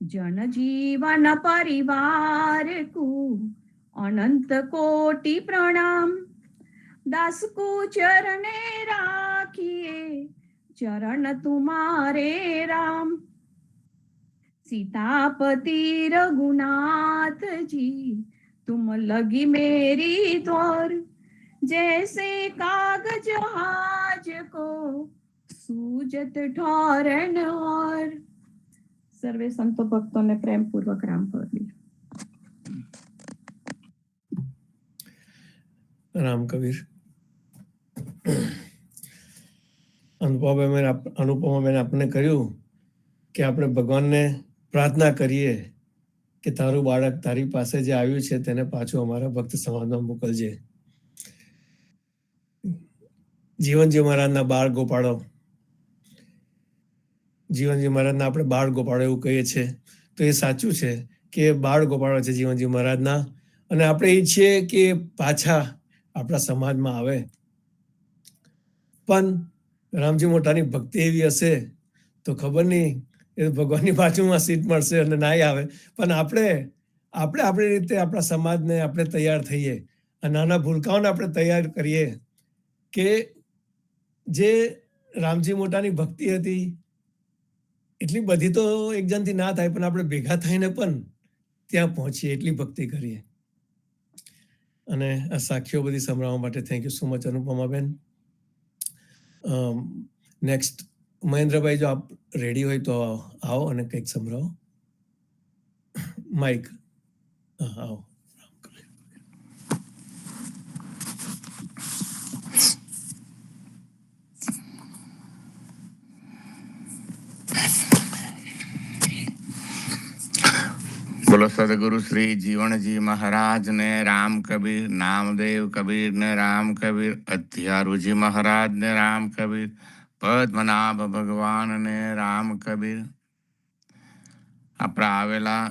S2: जन जीवन परिवार को, अनंत कोटि प्रणाम. दास को चरणे राखिए, चरण तुम्हारे राम. सीतापति रघुनाथ जी, तुम लगी मेरी द्वार. जैसे कागज हाज को, सूजत ठौरन और. सर्वे संतो भक्तों ने प्रेम पूर्वक राम कबीर.
S4: રામ કબીર. અનુપમાબેન આપણે કહ્યું કે આપણે ભગવાનને પ્રાર્થના કરીએ કે તારું બાળક તારી પાસે જે આવ્યું છે તેને પાછું અમારા ભક્ત સમાજમાં મોકલજે. જીવનજી મહારાજના બાળ ગોપાળો, જીવનજી મહારાજના આપણે બાળ ગોપાળો એવું કહીએ છીએ, તો એ સાચું છે કે બાળ ગોપાળો છે જીવનજી મહારાજના, અને આપણે ઈચ્છીએ કે પાછા આપણા સમાજમાં આવે. પણ રામજી મોટાની ભક્તિ એવી હશે તો ખબર નહીં એ ભગવાનની બાજુમાં સીટ મળશે અને નાય આવે. પણ આપણે આપણી રીતે આપણા સમાજને આપણે તૈયાર થઈએ, અને નાના ભૂલકાઓને આપણે તૈયાર કરીએ કે જે રામજી મોટાની ભક્તિ હતી એટલી બધી તો એક જણથી ના થાય, પણ આપણે ભેગા થઈને પણ ત્યાં પહોંચીએ એટલી ભક્તિ કરીએ. અને આ સાખીઓ બધી સંભળાવવા માટે thank you so much Anupamaben. Next Mahendrabhai, જો આપ રેડી હોય તો આવો અને કંઈક સંભળાવો. માઇક આવો.
S9: બોલો સદગુરુ શ્રી જીવણજી મહારાજ ને રામ કબીર, નામદેવ કબીર ને રામ કબીર, અધ્યારુજી મહારાજ ને રામ કબીર, પદ્મનાભ ભગવાન ને રામ કબીર. આપણા આવેલા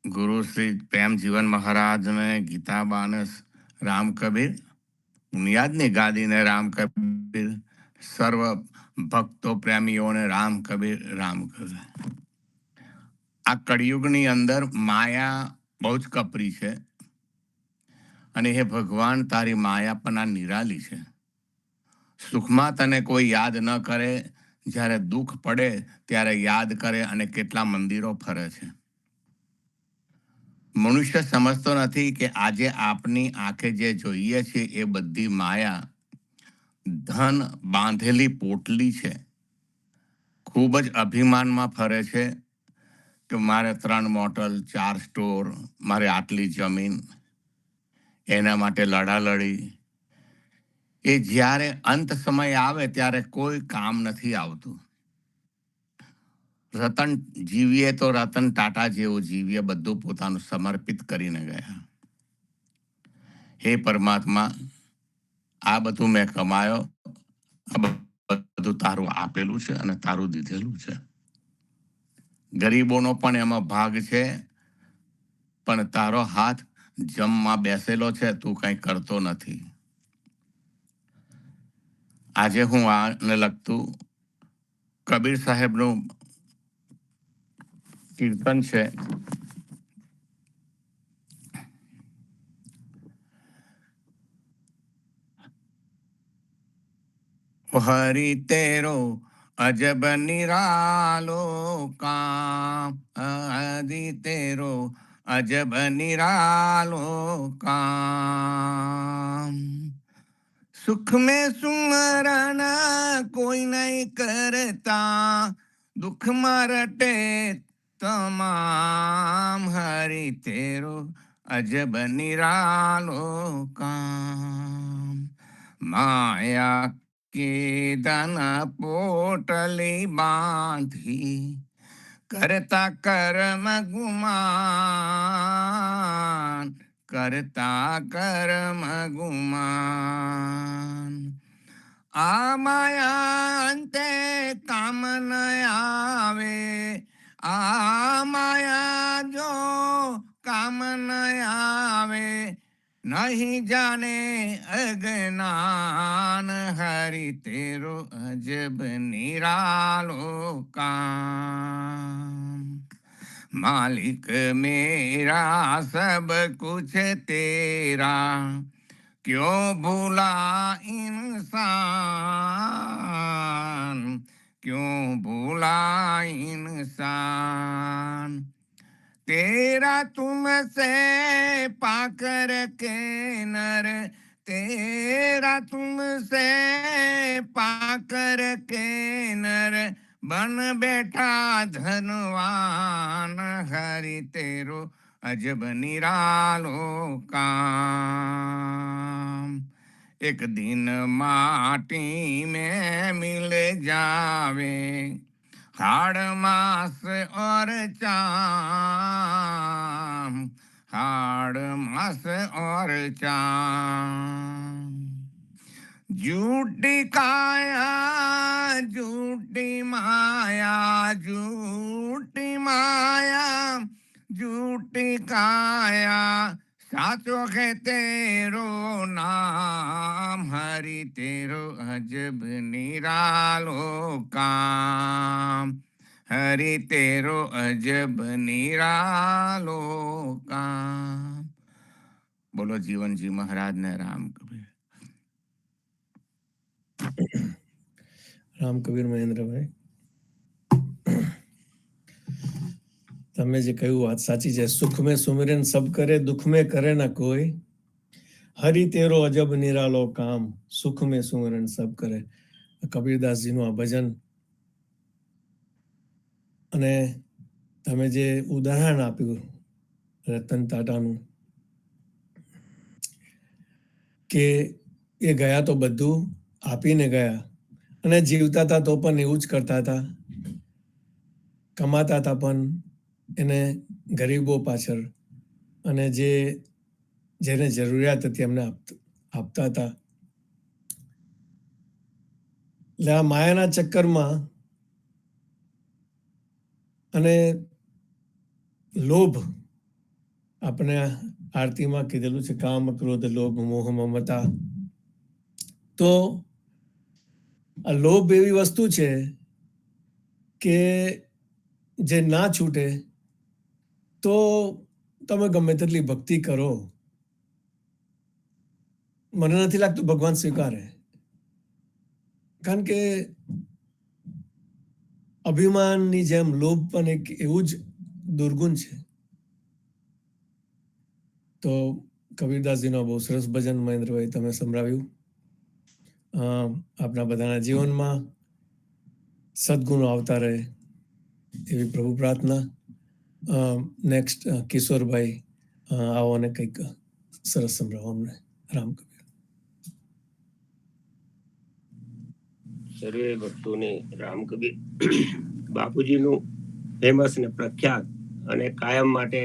S9: ગુરુ શ્રી પ્રેમજીવન મહારાજ ને ગીતાબાને રામ કબીર, બુનિયાદની ગાદી ને રામ કબીર, સર્વ ભક્તો પ્રેમીઓને રામ કબીર, રામ કબીર. આ કળિયુગની અંદર માયા બહુ જ કપરી છે, અને હે ભગવાન, તારી માયા પણ આ નિરાલી છે. સુખમાં તને કોઈ યાદ ન કરે, જ્યારે દુઃખ પડે ત્યારે યાદ કરે, અને કેટલા મંદિરો ફરે છે. મનુષ્ય સમજતો નથી કે આજે આપની આંખે જે જોઈએ છે એ બધી માયા ધન બાંધેલી પોટલી છે. ખૂબ જ અભિમાનમાં ફરે છે કે મારે 3 મોટલ, 4 સ્ટોર, મારે આટલી જમીન, એના માટે લડાલડી. એ જ્યારે અંત સમય આવે ત્યારે કોઈ કામ નથી આવતું. રતન જીવીએ તો રતન ટાટા જેવું જીવીએ, બધું પોતાનું સમર્પિત કરીને ગયા. હે પરમાત્મા, આ બધું મેં કમાયો, આ બધું તારું આપેલું છે અને તારું દીધેલું છે. ગરીબોનો પણ એમાં ભાગ છે, પણ તારો હાથ જમમાં બેસેલો છે, તું કંઈ કરતો નથી. આજે હું આને લગતું કબીર સાહેબનું કીર્તન છે. હરિ તેરો અજબ નિરાલો કામ, હરિ તેરો અજબ નિરાલો કામ. સુખ में सुमरन कोई नहीं करता, दुख में रटे तमाम. हरि तेरो अजब निरालो काम. माया के धन पोटली बांधी, करता कर्म गुमान, करता कर्म गुमान. આ માયા અંતે કામ ન આવે, આ માયા જો કામ ન આવે, નહીં જાને અજ્ઞાન. હરિ તેરો અજબ નિરાલો કામ. मालिक मेरा सब कुछ तेरा, क्यों भूला इंसान, क्यों भूला इंसान. तेरा तुमसे पाकर के नर, तेरा तुमसे पाकर के नर, बन बैठा धनवान. हरि तेरो अजब निरालो काम. एक दिन माटी में मिल जावे, हाड़ मास और चाम, हाड़ मास और चाम. झूठी काया झूठी माया, झूठी माया झूठी काया, साचो है तेरो नाम. हरि तेरो अजब निरालो काम. हरि तेरो अजब निरालो काम। बोलो जीवनजी महाराज ने राम कबीर।
S4: રામ કબીર મહેન્દ્રભાઈ, તમે જે કહ્યું વાત સાચી છે. સુખ મેં સુમિરન સબ કરે, દુઃખ મેં કરે ના કોઈ. હરિ તેરો અજબ નિરાલો કામ, સુખ મેં સુમિરન સબ કરે. કબીરદાસજીનું આ ભજન, અને તમે જે ઉદાહરણ આપ્યું રતન ટાટાનું, કે એ ગયા તો બધું આપીને ગયા, અને જીવતા હતા તો પણ એવું જ કરતા હતા, કમાતા હતા પણ એને ગરીબો પાછળ, અને જેને જરૂરિયાત હતી એમને આપતા હતા. એટલે આ માયાના ચક્કરમાં અને લોભ, આપણે આરતીમાં કીધેલું છે કામ, ક્રોધ, લોભ, મોહ, મમતા. તો આ લોભ એવી વસ્તુ છે કે જે ના છૂટે તો તમે ગમે તેટલી ભક્તિ કરો, મને નથી લાગતું ભગવાન સ્વીકારે. કારણ કે અભિમાનની જેમ લોભ પણ એક એવું જ દુર્ગુણ છે. તો કબીરદાસજીનો બહુ સરસ ભજન મહેન્દ્રભાઈ તમે સંભળાવ્યું. આપણા બધાના જીવનમાં સદગુણો આવતા રહે એવી પ્રભુ પ્રાર્થના. નેક્સ્ટ કિશોરભાઈ, આવો અને કંઈક સરસ સંભળાવો અમને. રામ કબીર.
S10: સર્વે ભક્તોને રામ કબીર બાપુજીનું ફેમસ ને પ્રખ્યાત અને કાયમ માટે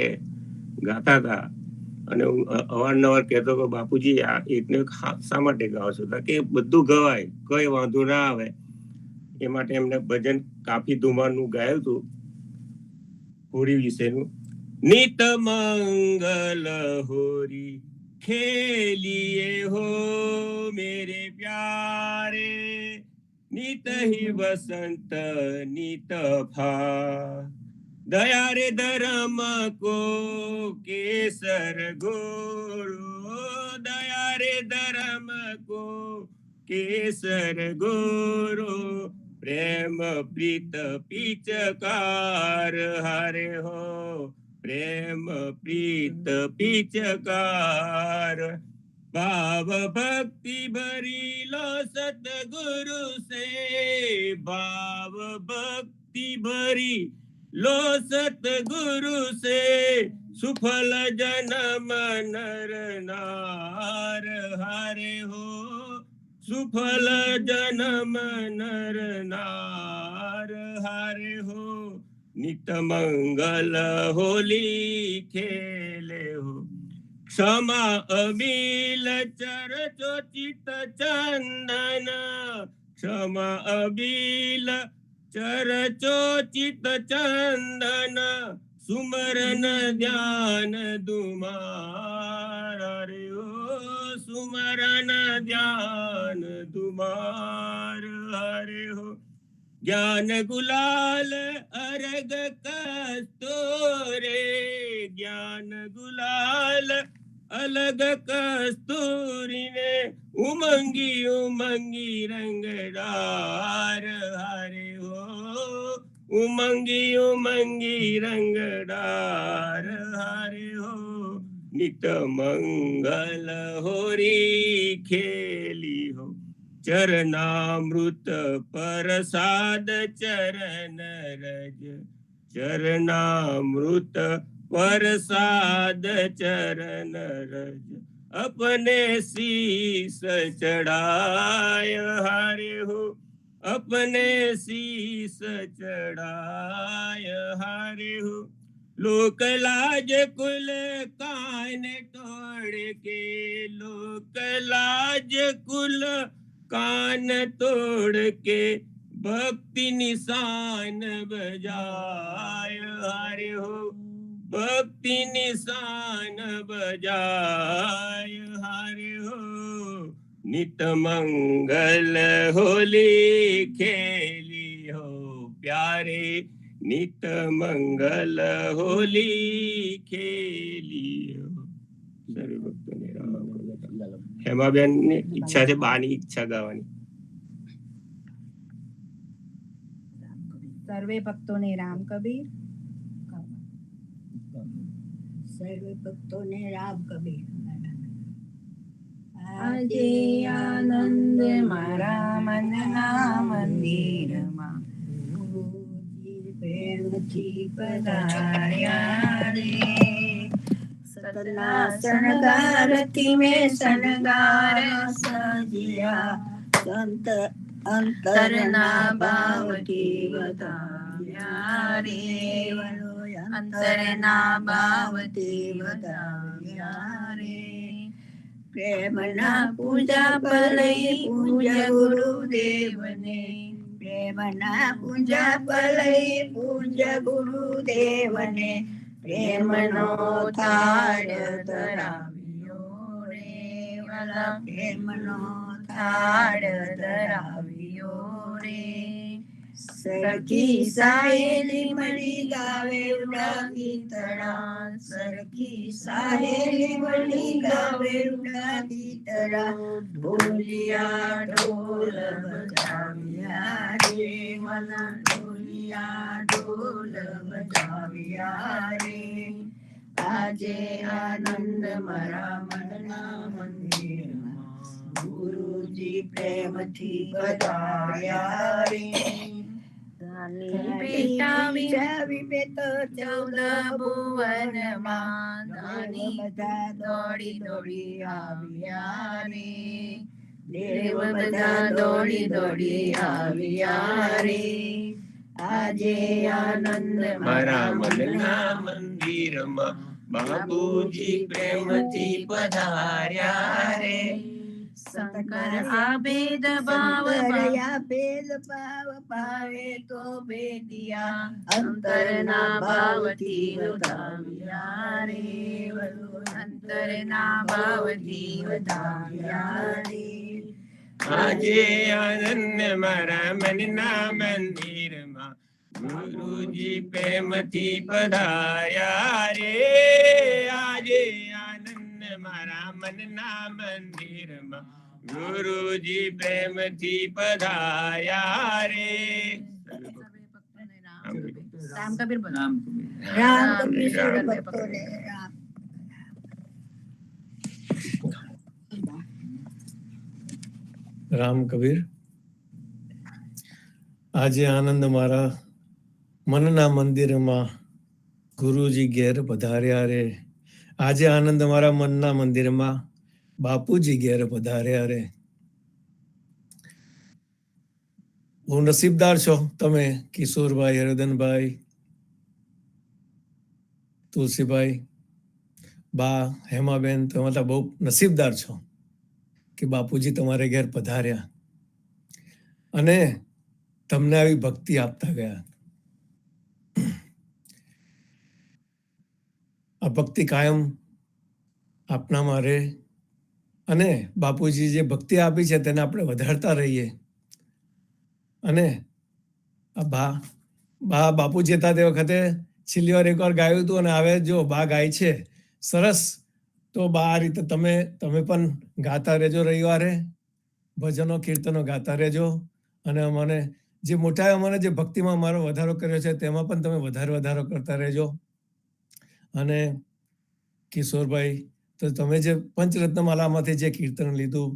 S10: ગાતા હતા. અને હું અવારનવાર કહેતો કે બાપુજી આ એકને શા માટે ગાઓ છો? કે બધું ગવાય, કઈ વાંધો ના આવે, એ માટે એમને ભજન કાફી ધુમારનું ગાયું હતું હોળી વિશેનું. નિત મંગલ હોરી ખેલીએ હો મેરે પ્યારે, नित ही वसंत नित फा, दया रे धर्म को केसर गोरो, दया रे धर्म को केसर गोरो, प्रेम प्रीत पिचकार हारे हो, प्रेम प्रीत पिचकार, भाव भक्ति भरी लो सतगुरु से, भाव भक्ति भरी लो सतगुरु से, सुफल जन्म नर नार हारे हो, सुफल जन्म नर नार हारे हो, नित मंगल होली खेले हो, क्षमा अबिल चरचो चित चंदन, क्षमा अबिल चरचो चित चंदन, सुमरन ध्यान दुमार रे ओ, सुमरन ध्यान दुमार हरे हो, ज्ञान गुलाल अर्घ कस्तूरे, ज्ञान गुलाल अलग कस्तूरी ने, उमंगी उमंगी रंगदार हारे हो, उमंगी उमंगी रंगदार हारे हो, नित मंगल होरी खेली हो, चरणामृत प्रसाद चरण रज, चरणामृत प्रसाद चरण रज, अपने शीस चढ़ाय हारे हो, अपने शीस चढ़ाय हारे हो, लोक लाज कुल कान तोड़ के, लोक लाज कुल कान तोड़ के, भक्ति निशान बजाय हारे हो, भक्ति निशान बजाय हारे हो, नित मंगल होली खेली हो प्यारे, નિત મંગલ હોલી ખેલીઓ. સર્વે ભક્તોને રામ કબીર. હેમાબેન ની ઈચ્છા છે બાની ઈચ્છા ગાવાની.
S11: સર્વે ભક્તોને રામ કબીર. સર્વે ભક્તોને રામ કબીર. આજે આનંદ મારા મનના મંદિરમાં ગુરુજી પ્રેમથી પધાર્યા રે. સતના શણગારથી મેં શણગાર સજ્યા, સંત અંતરના ભાવથી વધાવ્યા રે. અંતરના ભાવથી વધાવ્યા રે. પ્રેમના પૂજા પલઈ પૂજા ગુરુદેવને. પ્રેમના પૂજા પલઈ પૂજા ગુરુદેવને. પ્રેમનો થાળ ધરાવ્યો રે. વાલા પ્રેમનો થાળ ધરાવ્યો રે. સરખી સાહેલી મળી ગાવે ઉડા ગીતડા. સરખી સાહેલી મળી ગાવે ઉડા ગીતડા. ઢોલિયા ઢોલ બજાવ્યા રે. વાલા ઢોલિયા ઢોલ બજાવ્યા રે. આજે આનંદ મારા મનના મંદિરમાં ગુરુજી પ્રેમથી પધાર્યા રે. ચૌદ ભુવનમાં દાની બધા દોડી દોડી આવ્યા રે. દેવ બધા દોડી દોડી આવ્યા રે. આજે આનંદ
S10: મારા મનના મંદિરમાં બાપુજી પ્રેમથી પધાર્યા રે.
S11: શંકર આ ભેદ ભાવ ભેદ ભાવ ભાવે તો ભેદિયા. અંતરના ભાવથી વધાવ્યા રે. અંતરના ભાવથી વધાવ્યા રે.
S10: આજે આનંદ મારા મનના મંદિરમાં ગુરુજી પ્રેમથી પધાર્યા રે. આજે આનંદ મારા મનના મંદિરમાં ગુરુજી પ્રેમથી પધાર્યા રે.
S11: રામ કબીર બોલો.
S5: રામ કબીર.
S11: રામ કબીર સર્વે ભક્તોને રામ.
S4: રામ કબીર. આજે આનંદ મારા મનના મંદિરમાં ગુરુજી ઘેર પધાર્યા રે. આજે આનંદ મારા મનના મંદિરમાં બાપુજી ઘેર પધાર્યા રે. બહુ નસીબદાર છો તમે કિશોરભાઈ, હરદનભાઈ, તુલસીભાઈ, બા હેમાબેન. તમે તો બહુ નસીબદાર છો કે બાપુજી તમારે ઘેર પધાર્યા અને તમને આવી ભક્તિ આપતા ગયા. આ ભક્તિ કાયમ આપનામાં રહે અને બાપુજી જે ભક્તિ આપી છે તેને આપણે વધારતા રહીએ. અને આ બા બાપુજી હતા તે વખતે છેલ્લી વાર એકવાર ગાયું હતું અને હવે જો બા ગાય છે સરસ. તો બા આ રીતે તમે પણ ગાતા રહેજો. રવિવારે ભજનો કીર્તનો ગાતા રહેજો. અને અમને જે મોટાએ અમને જે ભક્તિમાં અમારો વધારો કર્યો છે તેમાં પણ તમે વધારો કરતા રહેજો. અને કિશોરભાઈ, તો તમે જે પંચરત્નમાલામાંથી જે કીર્તન લીધું,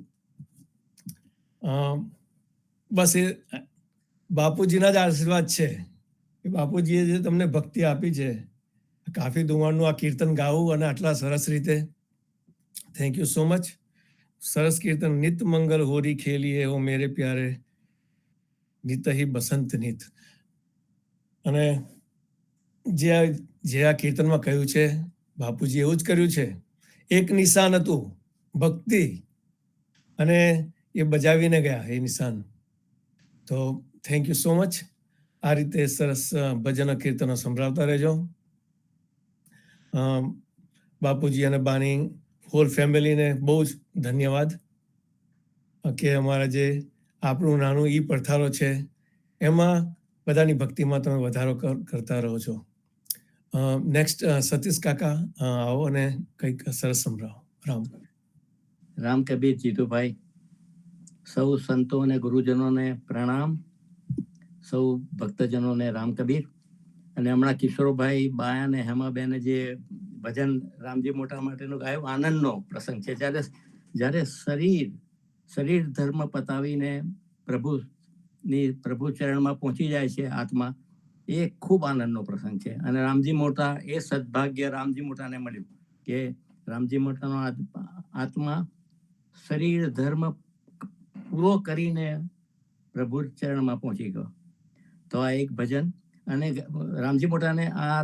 S4: બસ એ બાપુજીના જ આશીર્વાદ છે કે બાપુજીએ જે તમને ભક્તિ આપી છે. કાફી ધુમાડનું આ કીર્તન ગાવું અને આટલા સરસ રીતે. Thank you so much. સરસ કીર્તન. નિત મંગલ હોરી ખેલીએ હો મેરે પ્યારે, નિત હી બસંત નિત. અને જે આ કીર્તનમાં કહ્યું છે બાપુજી એવું જ કર્યું છે. એક નિશાન હતું ભક્તિ અને એ બજાવીને ગયા એ નિશાન. તો થેન્ક યુ સો મચ. આ રીતે સરસ ભજન કીર્તનો સંભળાવતા રહેજો. બાપુજી અને બાની હોલ ફેમિલીને બહુ જ ધન્યવાદ કે અમારા જે આપણું નાનું ઈ પડથારો છે એમાં બધાની ભક્તિમાં તમે વધારો કરતા રહો છો. નેક્સ્ટ સતીશ કાકા આવો અને કંઈક સરસ સંભળાવો.
S12: રામ કબીર જીતુભાઈ, સૌ સંતો અને ગુરુજનોને પ્રણામ, સૌ ભક્તજનોને રામ કબીર. અને હમણાં કિશોરભાઈ, બાયા અને હેમાબેને જે ભજન રામજી મોટા માટેનો ગાયો, આનંદનો પ્રસંગ છે. જ્યારે શરીર ધર્મ પતાવીને પ્રભુ ચરણમાં પહોંચી જાય છે આત્મા, એ ખૂબ આનંદનો પ્રસંગ છે. અને રામજી મોટા, એ સદભાગ્ય રામજી મોટાને મળ્યું કે રામજી મોટાનો આત્મા શરીર ધર્મ પૂરો કરીને પ્રભુ ચરણમાં પહોંચી ગયો. તો આ એક ભજન. અને રામજી મોટાને આ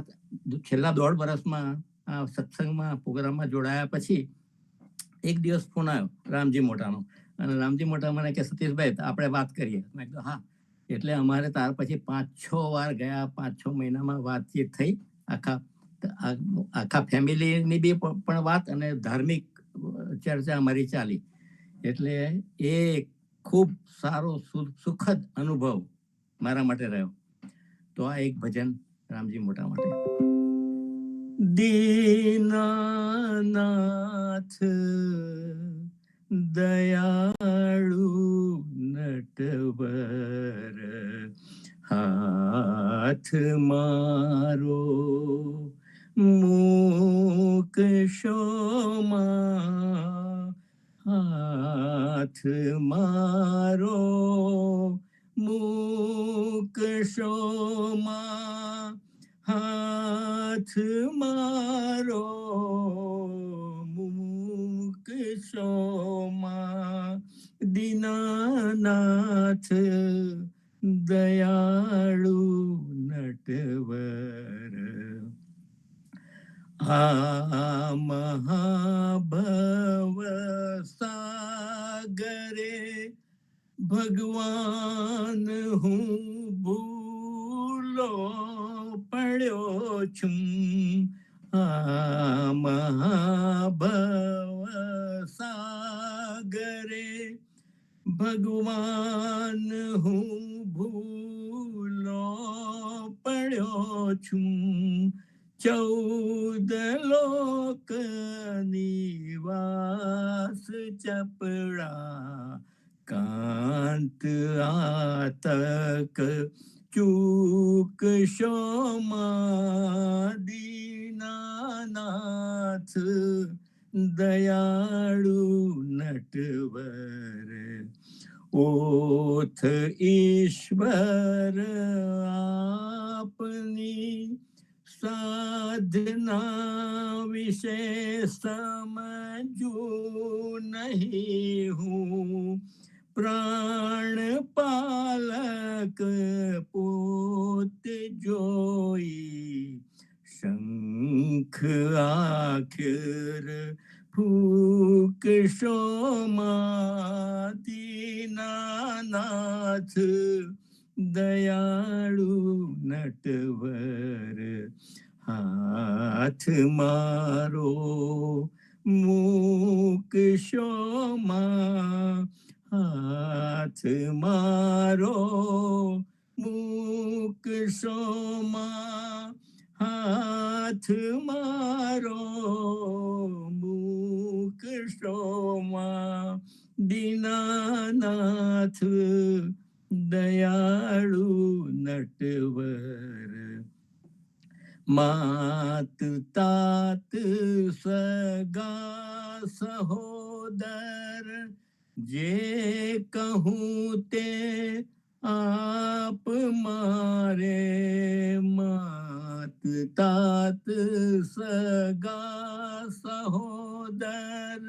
S12: છેલ્લા 1.5 વર્ષમાં આ સત્સંગમાં પ્રોગ્રામમાં જોડાયા પછી એક દિવસ ફોન આવ્યો રામજી મોટાનો, અને રામજી મોટા મને કે સતીશભાઈ આપણે વાત કરીએ. મેં કીધું હા. એટલે અમારે ત્યાર પછી 5-6 વાર ગયા, 5-6 મહિનામાં વાતચીત થઈ. આખા ફેમિલીની બી પણ વાત અને ધાર્મિક ચર્ચા અમારી ચાલી. એટલે એ ખૂબ સારો સુખદ અનુભવ મારા માટે રહ્યો. તો આ એક ભજન રામજી મોટા માટે. દીનાનાથ દયાળુ નટવર, હાથ મારો મુકશોમાં, હાથ મારો મુકશોમાં, હાથ મારો મુકશોમાં. દીનાનાથ દયાળુ નટવર, આ મહાભવ સાગરે ભગવાન હું ભૂલો પડ્યો છું. આ મહાભવ સાગરે ભગવાન હું ભૂલો પડ્યો છું. 14 લોક નિવાસ ચપળા, કાંત આતક ચૂકશોમાં. દીનાનાથ દયાળુ નટવર, ઓથ ઈશ્વર આપની સાધના વિશે સમજું નહીં હું. પ્રાણ પાલક પોતે જોઈ, શંખ આખર ફૂકશોમાં. દીનાનાથ દયાળુ નટવર, હાથ મારો મુકશોમાં, હાથ મારો મુકશોમાં, હાથ મારો મુકશોમાં. દીનાનાથ દયાળુ નટવર, માત તાત સગા સહોદર, જે કહું તે આપ મારે. માત તાત સગા સહોદર,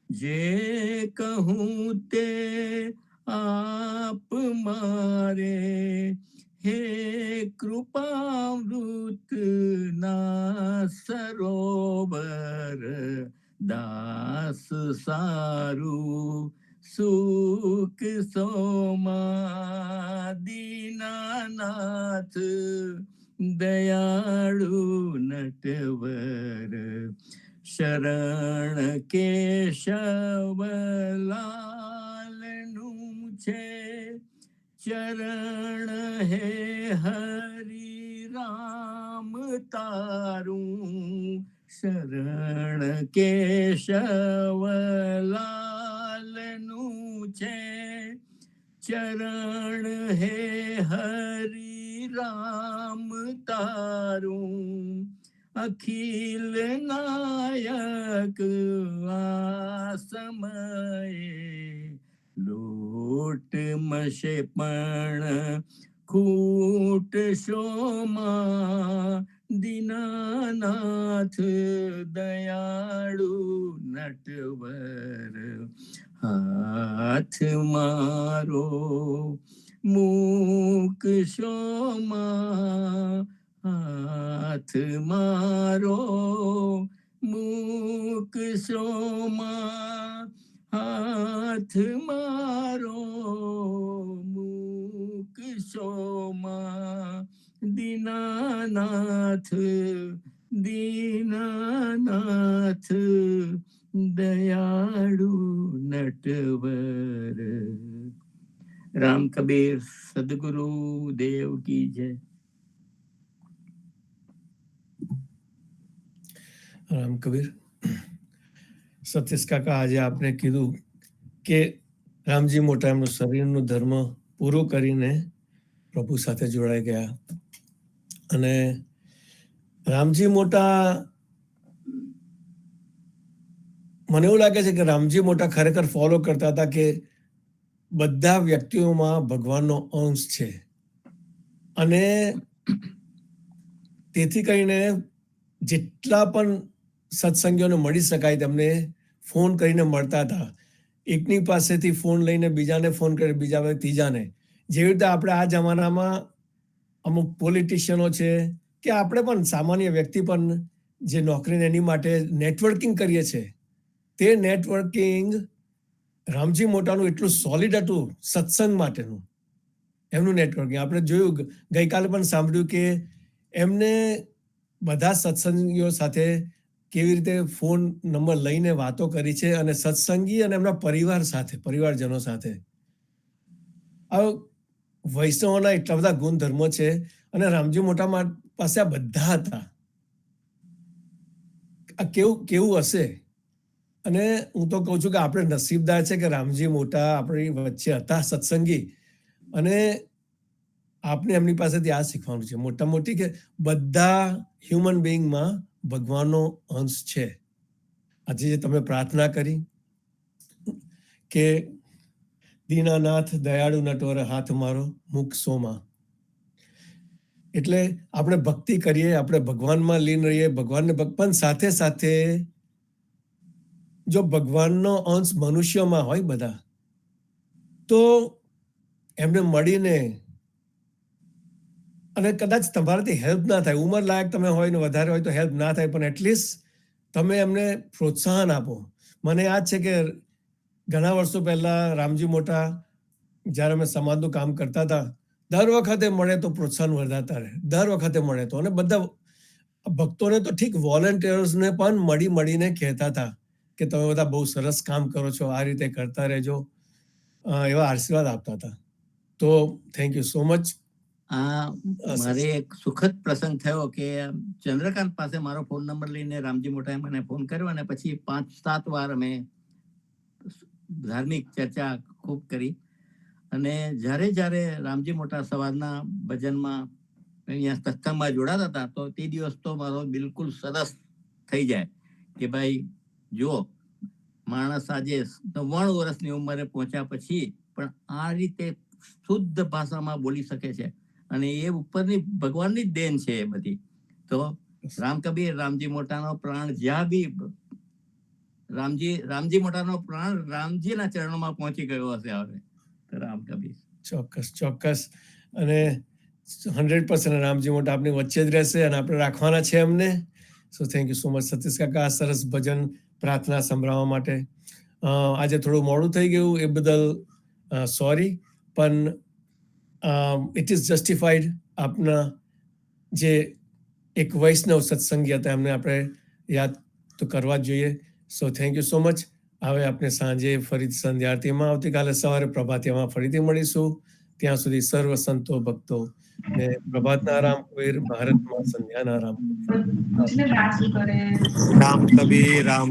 S12: જે કહું તે આપ મારે. હે કૃપામૃત ના સરોવર, દાસ સારું સુખ સોમા. દીનાનાથ દયાળુ નટવર, શરણ કેશવલાલનું છે ચરણ હે હરિ રામ તારું, શરણ કેશવલાલનું છે. ચરણ હે હરિ રામ તારું, અખિલ નાયક આ સમયે. લોટ મશે પણ ખૂટ શોમાં, દીનાનાથ દયાળુ નટવર. હાથ મારો મૂક શોમાં, હાથ મારો મૂક શોમાં, હાથ મારો મૂક શોમાં. દીનાનાથ દીનાનાથ દયાળુ નટવર. રામ કબીર સદગુરુ દેવ કી જય.
S4: રામ કબીર. સતીશ કાકા, આજે આપને કીધું કે રામજી મોટા એમનું શરીરનું ધર્મ પૂરું કરીને પ્રભુ સાથે જોડાઈ ગયા. અને રામજી મોટા, મને એવું લાગે છે કે રામજી મોટા ખરેખર ફોલો કરતા હતા કે બધા વ્યક્તિઓમાં ભગવાનનો અંશ છે. અને તેથી કરીને જેટલા પણ સત્સંગીઓને મળી શકાય તેમને ફોન કરીને મળતા હતા. એકની પાસેથી ફોન લઈને બીજાને ફોન કરે, બીજા ત્રીજાને. જેવી રીતે આપણે આ જમાનામાં અમુક પોલિટિશિયનો છે કે આપણે પણ સામાન્ય વ્યક્તિ પણ જે નોકરીને એની માટે નેટવર્કિંગ કરીએ છીએ, તે નેટવર્કિંગ રામજી મોટાનું એટલું સોલિડ હતું સત્સંગ માટેનું. એમનું નેટવર્કિંગ આપણે જોયું, ગઈકાલે પણ સાંભળ્યું કે એમને બધા સત્સંગીઓ સાથે કેવી રીતે ફોન નંબર લઈને વાતો કરી છે, અને સત્સંગી અને એમના પરિવાર સાથે, પરિવારજનો સાથે. આ વૈષ્ણવોના એટલા બધા ગુણધર્મો છે, અને રામજી મોટા પાસે આ બધા હતા. આ કેવું હશે. અને હું તો કહું છું કે આપણે નસીબદાર છે કે રામજી મોટા આપણી વચ્ચે હતા સત્સંગી. અને આપણે એમની પાસેથી આ શીખવાનું છે મોટા મોટી કે બધા હ્યુમન બિંગમાં ભગવાનનો અંશ છે. આજે જે તમે પ્રાર્થના કરી કે દીનાનાથ દયાળુ નટવર હાથ મારો મુખ સોમાં, એટલે આપણે ભક્તિ કરીએ, આપણે ભગવાનમાં લીન રહીએ, ભગવાનને પણ સાથે સાથે જો ભગવાનનો અંશ મનુષ્યમાં હોય બધા, તો એમને મળીને, અને કદાચ તમારાથી હેલ્પ ના થાય, ઉંમર લાયક તમે હોય ને વધારે હોય તો હેલ્પ ના થાય, પણ એટલીસ્ટ તમે એમને પ્રોત્સાહન આપો. મને યાદ છે કે ઘણા વર્ષો પહેલા રામજી મોટા જ્યારે અમે સમાજનું કામ કરતા હતા, દર વખતે મળે તો પ્રોત્સાહન વધારતા રહે, દર વખતે મળે તો. અને બધા ભક્તોને તો ઠીક, વોલેન્ટિયર્સને પણ મળીને કહેતા હતા કે તમે બધા બહુ સરસ કામ કરો છો, આ રીતે કરતા રહેજો, એવા આશીર્વાદ આપતા હતા. તો થેન્ક યુ સો મચ.
S12: મારે એક સુખદ પ્રસંગ થયો કે ચંદ્રકાંત પાસે મારો ફોન નંબર લઈને રામજી મોટાએ મને ફોન કર્યો, અને પછી 5-7 વાર અમે ધાર્મિક ચર્ચા ખૂબ કરી. અને જ્યારે રામજી મોટા સવારના ભજનમાં અહીંયા સત્સંગમાં જોડાતા હતા, તો તે દિવસ તો મારો બિલકુલ સરસ થઈ જાય કે ભાઈ જુઓ, માણસ આજે 99 વર્ષની ઉંમરે પહોંચ્યા પછી પણ આ રીતે શુદ્ધ ભાષામાં બોલી શકે છે, અને એ ઉપરની ભગવાનની જ દેન છે એ બધી. તો રામ કબીર, રામજી મોટાનો પ્રાણ જ્યાં બી, રામજી મોટાનો પ્રાણ રામજીના ચરણોમાં પહોંચી ગયો હશે હવે. રામ કબીર.
S4: ચોક્કસ. અને 100% રામજી મોટા આપની વચ્ચે જ રહેશે, અને આપણે રાખવાના છે એમને. સો thank you so much Satish કાકા, આ સરસ ભજન પ્રાર્થના સંભળાવવા માટે. આજે થોડું મોડું થઈ ગયું એ બદલ સોરી, પણ ઇટ ઇઝ જસ્ટિફાઈડ. આપના જે એક વૈષ્ણવ સત્સંગી હતા એમને આપણે યાદ તો કરવા જ જોઈએ. સો થેન્ક યુ સો મચ. હવે આપણે સાંજે ફરી સંધ્યા આરતીમાં, આવતીકાલે સવારે પ્રભાતિયામાં ફરીથી મળીશું. ત્યાં સુધી સર્વ સંતો ભક્તો ને પ્રભાતના રામ કબીર, ભારતમાં સંધ્યાના રામ
S10: રામ કબીર રામ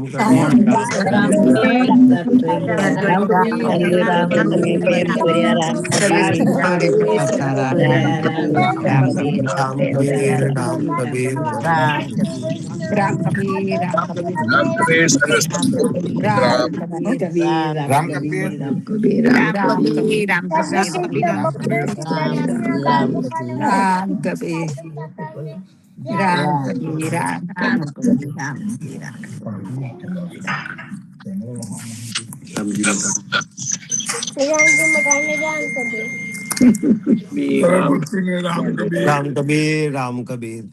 S10: રામ કબીર રામ કબીર